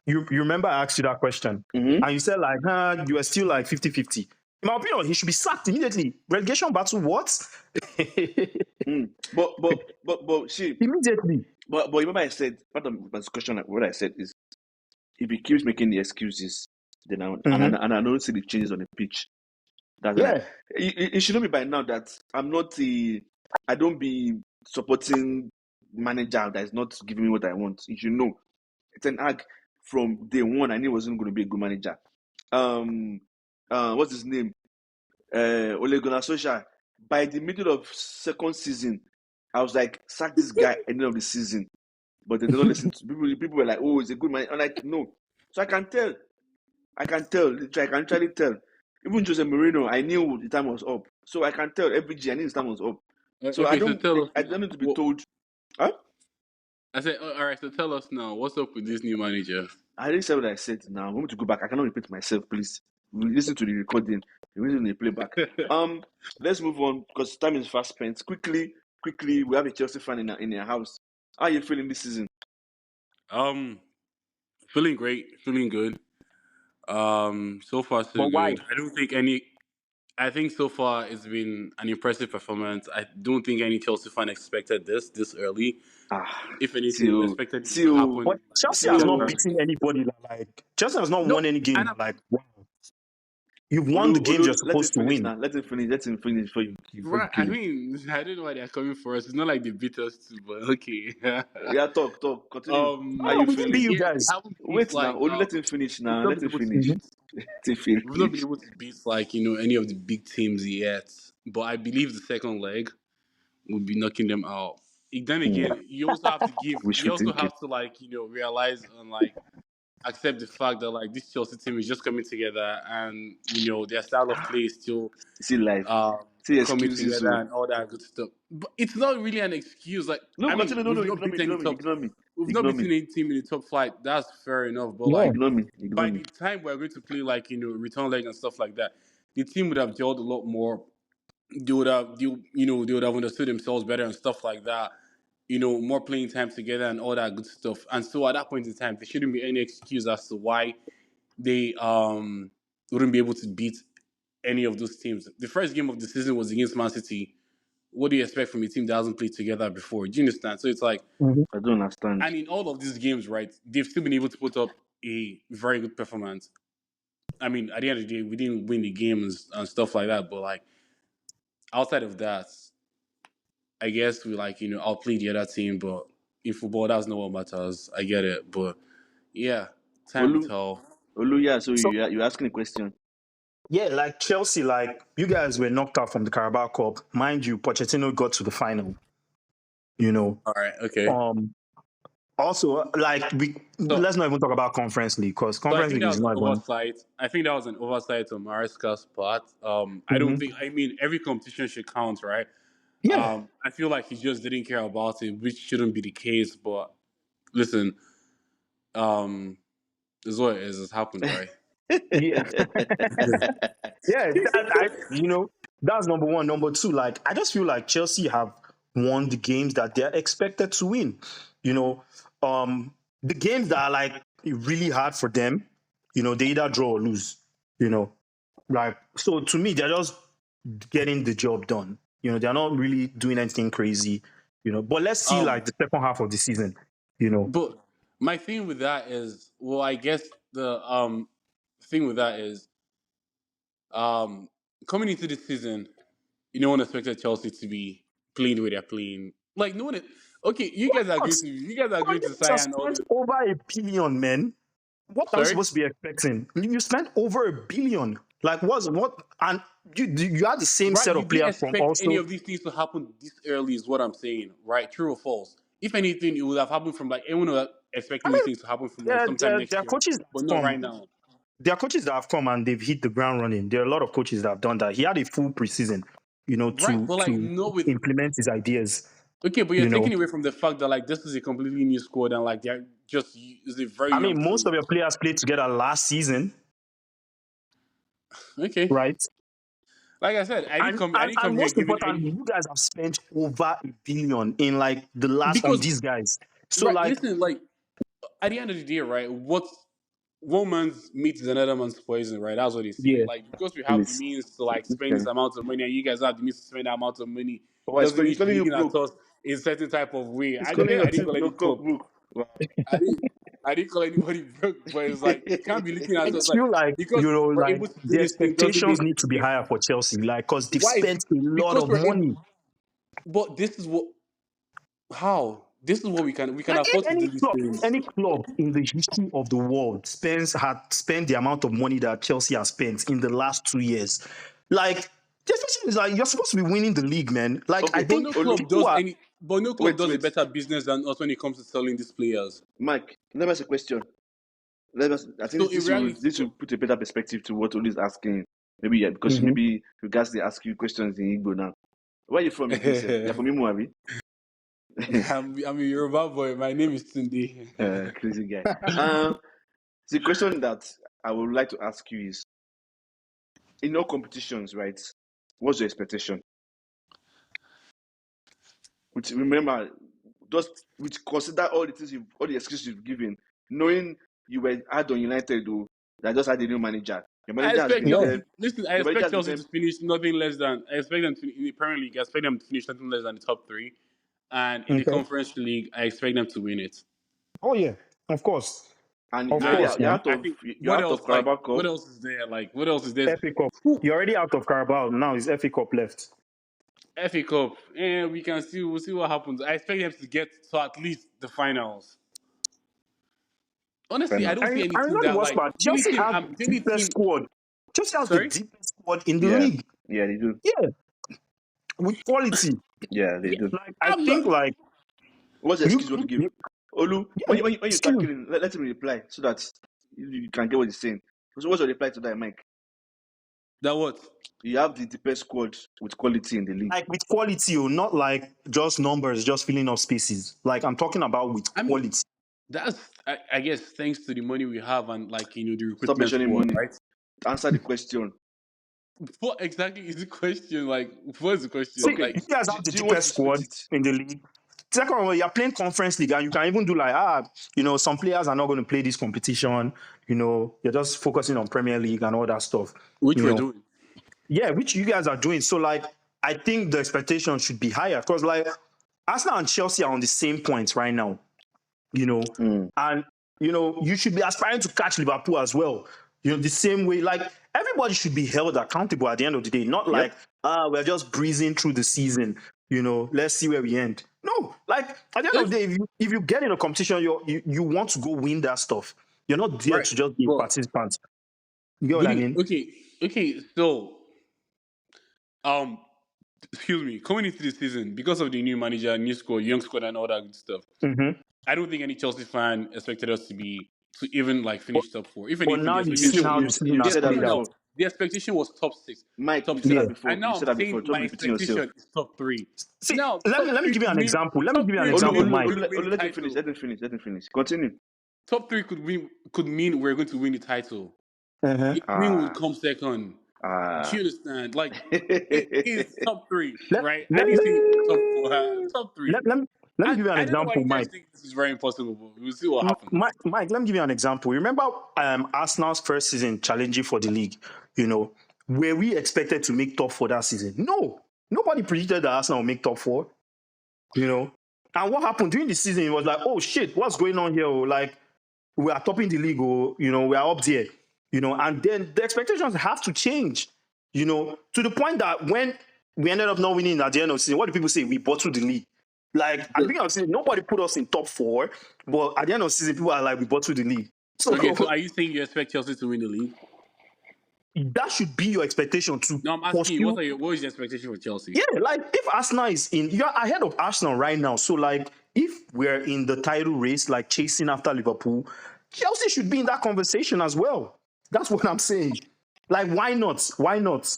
You remember I asked you that question, and you said like, you are still like 50-50. In my opinion, he should be sacked immediately. Relegation battle, what? But see, Immediately. but remember I said part of my discussion, like, what I said is, if he keeps making the excuses, then and I don't see the changes on the pitch. That's like, it shouldn't be by now that I don't be supporting manager that is not giving me what I want. You should know. It's an ag from day one. I knew he wasn't going to be a good manager. What's his name? Ole Gunnar Solskjaer. By the middle of second season, I was like, sack this guy at the end of the season. But they don't listen to people. People were like, oh, he's a good man. I'm like, no. So I can tell. I can actually tell. Even Jose Mourinho, I knew the time was up. So I can tell every G, I knew the time was up. So okay, I don't need to be told. Huh? I said, all right, so tell us now, what's up with this new manager? I already said what I said now. I'm going to go back. I cannot repeat myself, please. We listen to the recording. We listen to the playback. Let's move on because time is fast spent. Quickly, we have a Chelsea fan in your house. How are you feeling this season? Feeling great, feeling good. So far so But why? good. I think so far it's been an impressive performance. I don't think any Chelsea fan expected this early. If anything, expected it to happen. But Chelsea has not beaten anybody. Like Chelsea has not won any game. Like, wow. You've won the games you're supposed to win. Let him finish before you. Right. I mean, I don't know why they're coming for us. It's not like they beat us too, but okay. Yeah, talk. Continue. How you feeling? You guys. Wait now. Let him finish now. Let him finish. We've not been able to beat any of the big teams yet, but I believe the second leg will be knocking them out. Then again, you also have to give. You also have to realize and accept the fact that this Chelsea team is just coming together and their style of play is still coming together and all that good stuff. But it's not really an excuse. We've not beaten any team in the top flight. That's fair enough. But ignore me. By the time we're going to play return leg and stuff like that, the team would have gelled a lot more. They would have understood themselves better and stuff like that. More playing time together and all that good stuff. And so at that point in time, there shouldn't be any excuse as to why they wouldn't be able to beat any of those teams. The first game of the season was against Man City. What do you expect from a team that hasn't played together before? Do you understand? So it's like, I don't understand. And in all of these games, right, they've still been able to put up a very good performance. I mean, at the end of the day, we didn't win the games and stuff like that, but outside of that, I guess we outplayed the other team, but in football, that's not what matters. I get it, but yeah, time will tell. Olu, so you're asking a question. Yeah, Chelsea, you guys were knocked out from the Carabao Cup. Mind you, Pochettino got to the final. All right, okay. Also, let's not even talk about Conference League because Conference League is not oversight. I think that was an oversight on Maresca's part. I don't think. I mean, every competition should count, right? Yeah. I feel like he just didn't care about it, which shouldn't be the case. But listen, this is what it is. It's happened, right? Yeah. That's number one. Number two, I just feel like Chelsea have won the games that they're expected to win. The games that are really hard for them, they either draw or lose. So to me, they're just getting the job done. They're not really doing anything crazy. But let's see the second half of the season. But my thing with that is, I guess the thing with that is, coming into this season, no one expected Chelsea to be playing the way they're playing. No one. Okay, you guys are going to sign over $1 billion, man. What are we supposed to be expecting? You spent over $1 billion. What? And you had the same set of players from also. Any of these things to happen this early is what I'm saying, right? True or false? If anything, it would have happened from anyone was expecting these things to happen from sometime next year. Coaches but not right now. There are coaches that have come and they've hit the ground running. There are a lot of coaches that have done that. He had a full preseason, to implement his ideas. Okay, but you're You know, taking away from the fact that like this is a completely new squad and like they're just is a very I young mean, most team. of your players played together last season, Okay, right? like I said, And I and, didn't come and here most giving importantly, any you guys have spent over $1 billion in like the last on because these guys. So right. like, Listen, like at the end of the day, right? What one man's meat is another man's poison, right? That's what they say. yeah, Like because we have the Please. means to like spend this Okay. amount of money, and you guys have the means to spend that amount of money, Oh, doesn't mean you it's should be calling you looking at broke. us in a certain type of way. It's I calling didn't. your I didn't team call your any club club. broke. Wow. I didn't. I didn't call anybody broke, but it's like you can't be looking I at us just like feel like, because we're like able to do the this thing doesn't expectations mean need to be higher for Chelsea, like because they've why? spent a lot Because of we're able. money. But this is what how this is what we can Like if afford to do these things. any club in the history of the world had spent the amount of money that Chelsea has spent in the last 2 years, like the expectation is like you're supposed to be winning the league, man. Like I Okay, But think no Olu. club people does are any. But no club Wait, does a wait. better business than us when it comes to selling these players. Mike, let me ask a question. Let us. I think So in reality, this will put a better perspective to what Olu is asking. Maybe yeah, because Mhm. maybe regards they ask you questions in Igbo now. Where are you from again, sir? You're from Imo, abi? I'm a Yoruba boy. My name is Tunde. Crazy guy. The question that I would like to ask you is: in all competitions, right? What's your expectation? Which remember, just which consider all the things all the excuses you've given, knowing you were hard on United, though, that just had a new manager. Your I manager has expect been Yeah. there. Chelsea. Listen, I Your manager expect has been Chelsea there. to finish nothing less than. I expect them to in the Premier League. I expect them to finish nothing less than the top three, and in the Okay. Conference League, I expect them to win it. Oh yeah, of course, And of you're already And course, out, you're man. out I of think you're what out else? of Like Carabao what Cup. else is there? Like what else is there? FA Cup. Who You're already out of Carabao now. It's FA Cup left. FA Cup? And we can see. We'll see what happens. I expect them to get to at least the finals. Fair Honestly, I enough. don't see any I team know the that worst like part. the only Chelsea team. has The the only deepest team. squad. Chelsea has the Sorry. deepest squad in the Yeah, league. yeah, they do. Yeah, with quality. Yeah, they Yeah, do. Like I I'm not. think, like What's the you, excuse you want to give? you Olu, yeah. when you Excuse. tackle him, let him reply so that you can get what he's saying. So what's your reply to that, Mike? That what? You have the best squad with quality in the league. Like with quality, oh, not like just numbers, just filling up spaces. Like I'm talking about with I mean, quality. that's I guess thanks to the money we have and like the Stop recruitment mentioning squad, money. right? Answer the question. What exactly is the question? Like, what's the See, question? Okay. Like, you guys have the Do you want deepest to split squad it? in the league. Second of all, you're playing conference league, and you can even do like some players are not going to play this competition. You're just focusing on Premier League and all that stuff. which You we're know, doing? yeah, which you guys are doing. So like, I think the expectation should be higher because like Arsenal and Chelsea are on the same points right now. Mm. And you should be aspiring to catch Liverpool as well. The same way, like everybody should be held accountable at the end of the day, not like Yep. we're just breezing through the season. Let's see where we end. No, like at the end of Let's the day, if you get in a competition, you want to go win that stuff. You're not there right, to just be a but participant. You get what I winning. mean? Okay. So, um, excuse me. Coming into the season because of the new manager, new squad, young squad, and all that good stuff. Mm-hmm. I don't think any Chelsea fan expected us to even like But, finish top four. If but anything, now the you've You seen expectation how you the was season you've has said that played out. before, the expectation was top six, Mike. top You've said seven. that Yeah. before. And You now said I'm that before. saying Stop my repeating yourself. expectation is top three. See, Now, let me top let me three give you could an mean example. Let me top give you an three Olu, could example, mean Olu, we're Mike. going to Olu, win Olu, the let him finish. title. Let him finish. Let him finish. Continue. Top three could mean we're going to win the title. Uh-huh. It mean we'll Ah, come second. Do ah. you understand? Like it is top three, Let, right? I let, didn't say top four, top three. let, let, let me And give you an I don't know why example, you guys Mike. think this is very impossible, but we'll see what happens. Mike, let me give you an example. Remember Arsenal's first season challenging for the league, were we expected to make top four that season? No. Nobody predicted that Arsenal would make top four, you know. And what happened during the season, it was like, oh shit, what's going on here? Oh, like, we are topping the league, or, we are up there, and then the expectations have to change, to the point that when we ended up not winning at the end of the season, what do people say? We bottled the league. Like, at the beginning of the season, nobody put us in top four, but at the end of the season, people are like, we bottled the league. So Okay, so are you saying you expect Chelsea to win the league? that should be your expectation to No, I'm asking you, pursue. what is your expectation for Chelsea? Yeah, like if Arsenal is you're ahead of Arsenal right now. So like if we're in the title race, like chasing after Liverpool, Chelsea should be in that conversation as well. That's what I'm saying. Like, why not? Why not?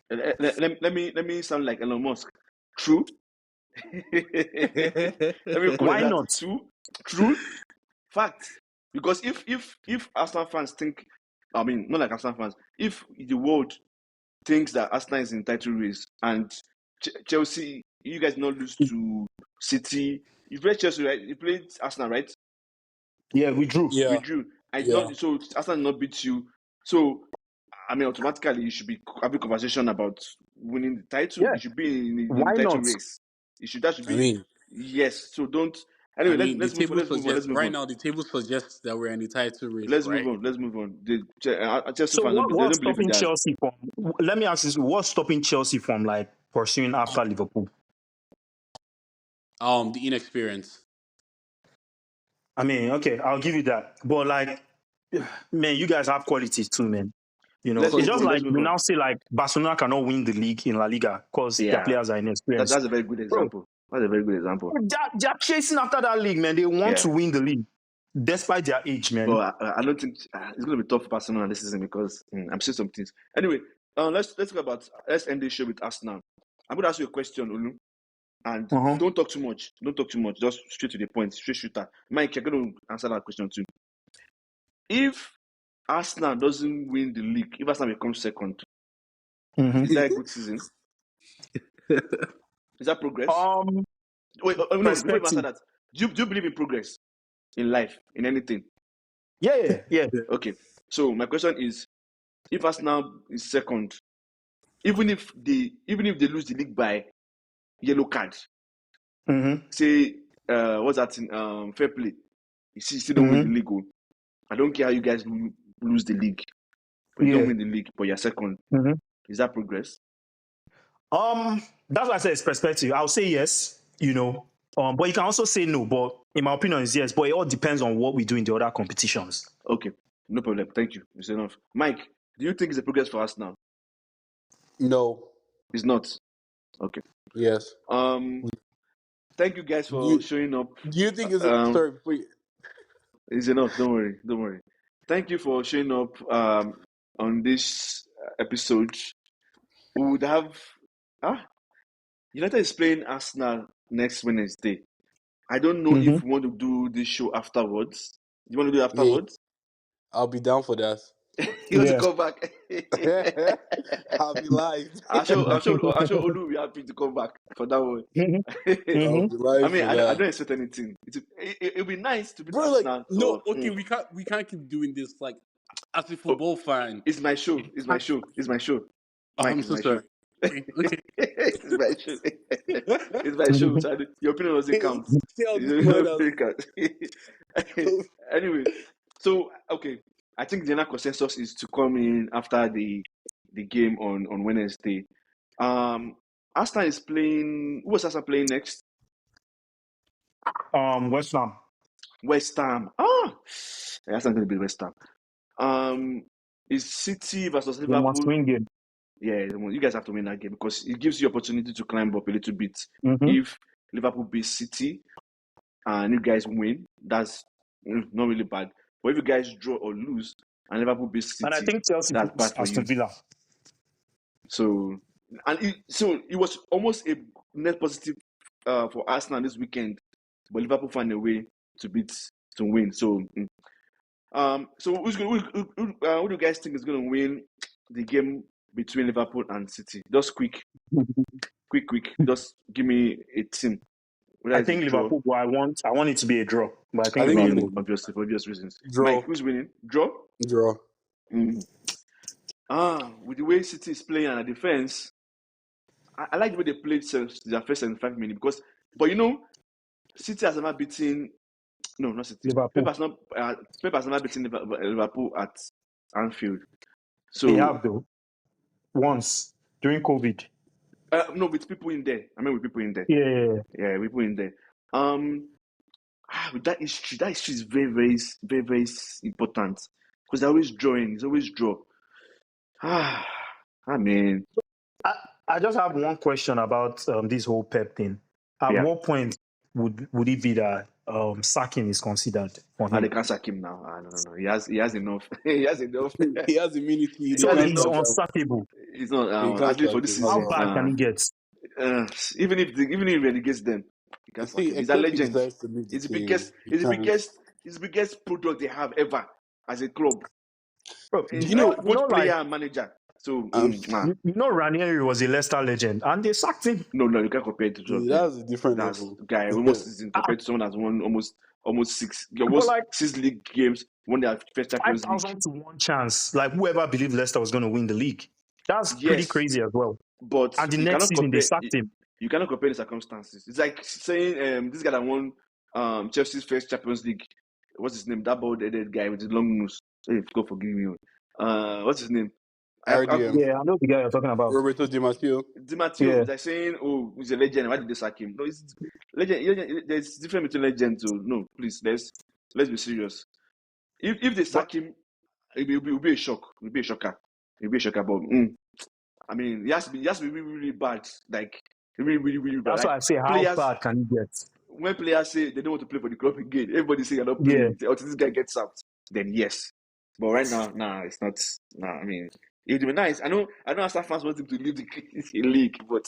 Let me sound like Elon Musk. True, Every call is Why that not? true fact. Because if Arsenal fans think, I mean, not like Arsenal fans, if the world thinks that Arsenal is in title race and Chelsea, you guys not lose to City. You played Chelsea, right? You played Arsenal, right? Yeah, we drew. Yeah. We drew. And Yeah. not so Arsenal not beat you. So I mean, automatically you should be having conversation about winning the title. Yeah. You should be in the Why title not? race. That should I be mean, yes. So don't. Anyway, the let's move on. table Let's move on. Let's suggests move right on. now. The table suggests that we're in the title race, Let's right? move on. Let's move on. The Chelsea So fans they what's don't believe in stopping that. Chelsea from? Let me ask this: what's stopping Chelsea from like pursuing after Liverpool? The inexperience. I mean, okay, I'll give you that. But like, man, you guys have qualities too, man. You know, Let's it's move just on. like Let's move we on. now say like Barcelona cannot win the league in La Liga because their Yeah, players are inexperienced. that's a very good example. That's a very good example. They're chasing after that league, man. They want Yeah. to win the league despite their age, man. But I don't think it's going to be tough for Barcelona this season because I'm seeing some things. Anyway, let's talk about. Let's end this show with Arsenal. I'm going to ask you a question, Olu, and don't talk too much. Don't talk too much. Just straight to the point. Straight shooter. Mike, you're going to answer that question too. If Arsenal doesn't win the league, if Arsenal becomes second, is that a good season? Is that progress? Wait, no, before you answer that, do you believe in progress in life, in anything? Yeah. Okay. So my question is, if Arsenal is second, even if they lose the league by yellow card, say what's that in fair play, you still don't win the league. I don't care how you guys lose the league, but you don't win the league, but you're second. Is that progress? That's why I said it's perspective. I'll say yes, you know. But you can also say no, but in my opinion is yes. But it all depends on what we do in the other competitions. Okay, no problem. Thank you. It's enough. Mike, do you think it's a progress for us now? No. It's not. Okay. Yes. Thank you guys for showing up. Do you think it's sorry, wait. It's enough. Don't worry. Thank you for showing up on this episode. We would have United is playing Arsenal next Wednesday. I don't know if we want to do this show afterwards. Do you want to do it afterwards? Yeah, I'll be down for that. You want to come back? I'll be live. I'm sure Olu will be happy to come back for that one. I'll be live. I mean, I don't expect anything. It'll be nice to be Arsenal. No, okay, we can't keep doing this. Like, as a football fan, it's my show. Mike, I'm so sorry. Okay. It's my show. So your opinion doesn't count. Anyway, so okay, I think the general consensus is to come in after the game on Wednesday. Arsenal is playing. Who was Arsenal playing next? West Ham. That's not going to be West Ham. Is City versus Liverpool? They must win game. Yeah, you guys have to win that game because it gives you opportunity to climb up a little bit. If Liverpool beats City and you guys win, that's not really bad. But if you guys draw or lose and Liverpool beats City, and I think Chelsea that's bad for Aston Villa. So it was almost a net positive for Arsenal this weekend, but Liverpool found a way to win. So who do you guys think is going to win the game between Liverpool and City? Just quick. Just give me a team. I think Liverpool. But I want it to be a draw. But I think Liverpool. Obviously, for obvious reasons. Draw. Mike, who's winning? Draw. With the way City is playing and the defense, I like the way they played their first 75 minutes but you know, City has never beaten. No, not City. Pep has never beaten Liverpool at Anfield. So they have though. Once during COVID. No, with people in there. I mean, with people in there. Yeah, with people in there. With that history is very, very, very, very important because they're always drawing. It's always draw. Man. I just have one question about this whole Pep thing. At what point would it be that sacking is considered for him? They can't sack him now. No. He has enough. He has immunity. So he's unsackable. He's not. At least for this season. How bad can he get? even if he relegates them, you can't sack See, him. He's a except he legend. decides to leave the He's the team, biggest. he He's the can't. biggest. He's the biggest product they have ever as a club. Bro, Do In you know? both player like and manager. So Ranieri was a Leicester legend, and they sacked him. no, you can't compare it to See, Jordan. that's a different That's level. guy almost season compared to someone that's won almost But like 6 league games, won their first Champions League. 5,000 to 1 chance. Like whoever believed Leicester was going to win the league. That's pretty Yes, crazy as well. but And the you next cannot season they compare. sacked him. You cannot compare the circumstances. It's like saying this guy that won Chelsea's first Champions League. What's his name? That bald-headed guy with the long nose. Hey, God forgive me. What's his name? RDM, Yeah, I know the guy you're talking about. Roberto Di Matteo. Di Matteo. Yeah. It's like saying, "Oh, he's a legend. Why did they sack him?" No, it's legend. There's difference between legends. So no, please, let's be serious. If they But sack him, it'll be a shock. It'll be a shocker. It'll be a shocker. But I mean, it has to be really, really bad. Like really, really, really bad. that's Like why I say, how players, bad can you get? when players say they don't want to play for the club again, everybody say you're not Yeah. playing until this guy gets out. Then yes. But right now, it's not. Nah, I mean, it would be nice. I know Arsenal fans want him to leave the league, but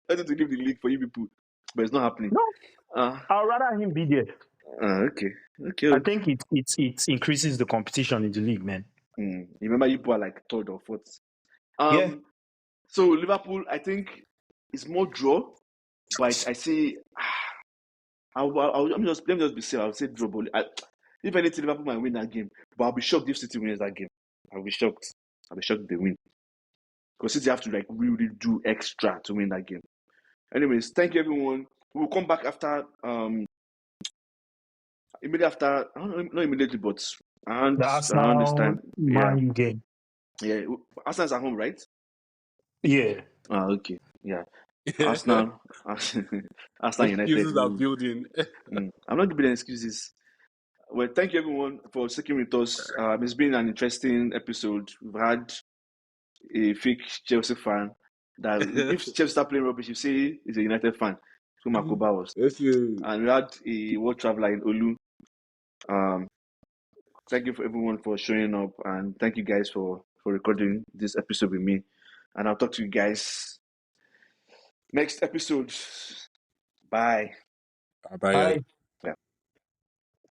want him to leave the league for you people. But it's not happening. No, Uh, I'd rather him be there. okay. I think it increases the competition in the league, man. Remember, you people are like third or fourth. Yeah. So Liverpool, I think, is more draw, but I see. Let me just be safe. I'll say draw. But if anything, Liverpool might win that game. But I'll be shocked if City wins that game. I'll be shocked. If they win. Because City have to like really do extra to win that game. Anyways, thank you everyone. We'll come back after immediately after, I don't know, not immediately, but The around this Arsenal time. Yeah. Man U game. Yeah. Arsenal's at home, right? Yeah. Okay. Yeah. Arsenal United. Excuses are building. I'm not giving excuses. Well, thank you everyone for sticking with us. It's been an interesting episode. We've had a fake Chelsea fan that if Chelsea start playing rubbish, you say he's a United fan. So Makoba was. And we had a world traveler in Olu. Thank you for everyone for showing up, and thank you guys for recording this episode with me. And I'll talk to you guys next episode. Bye. Bye. Bye.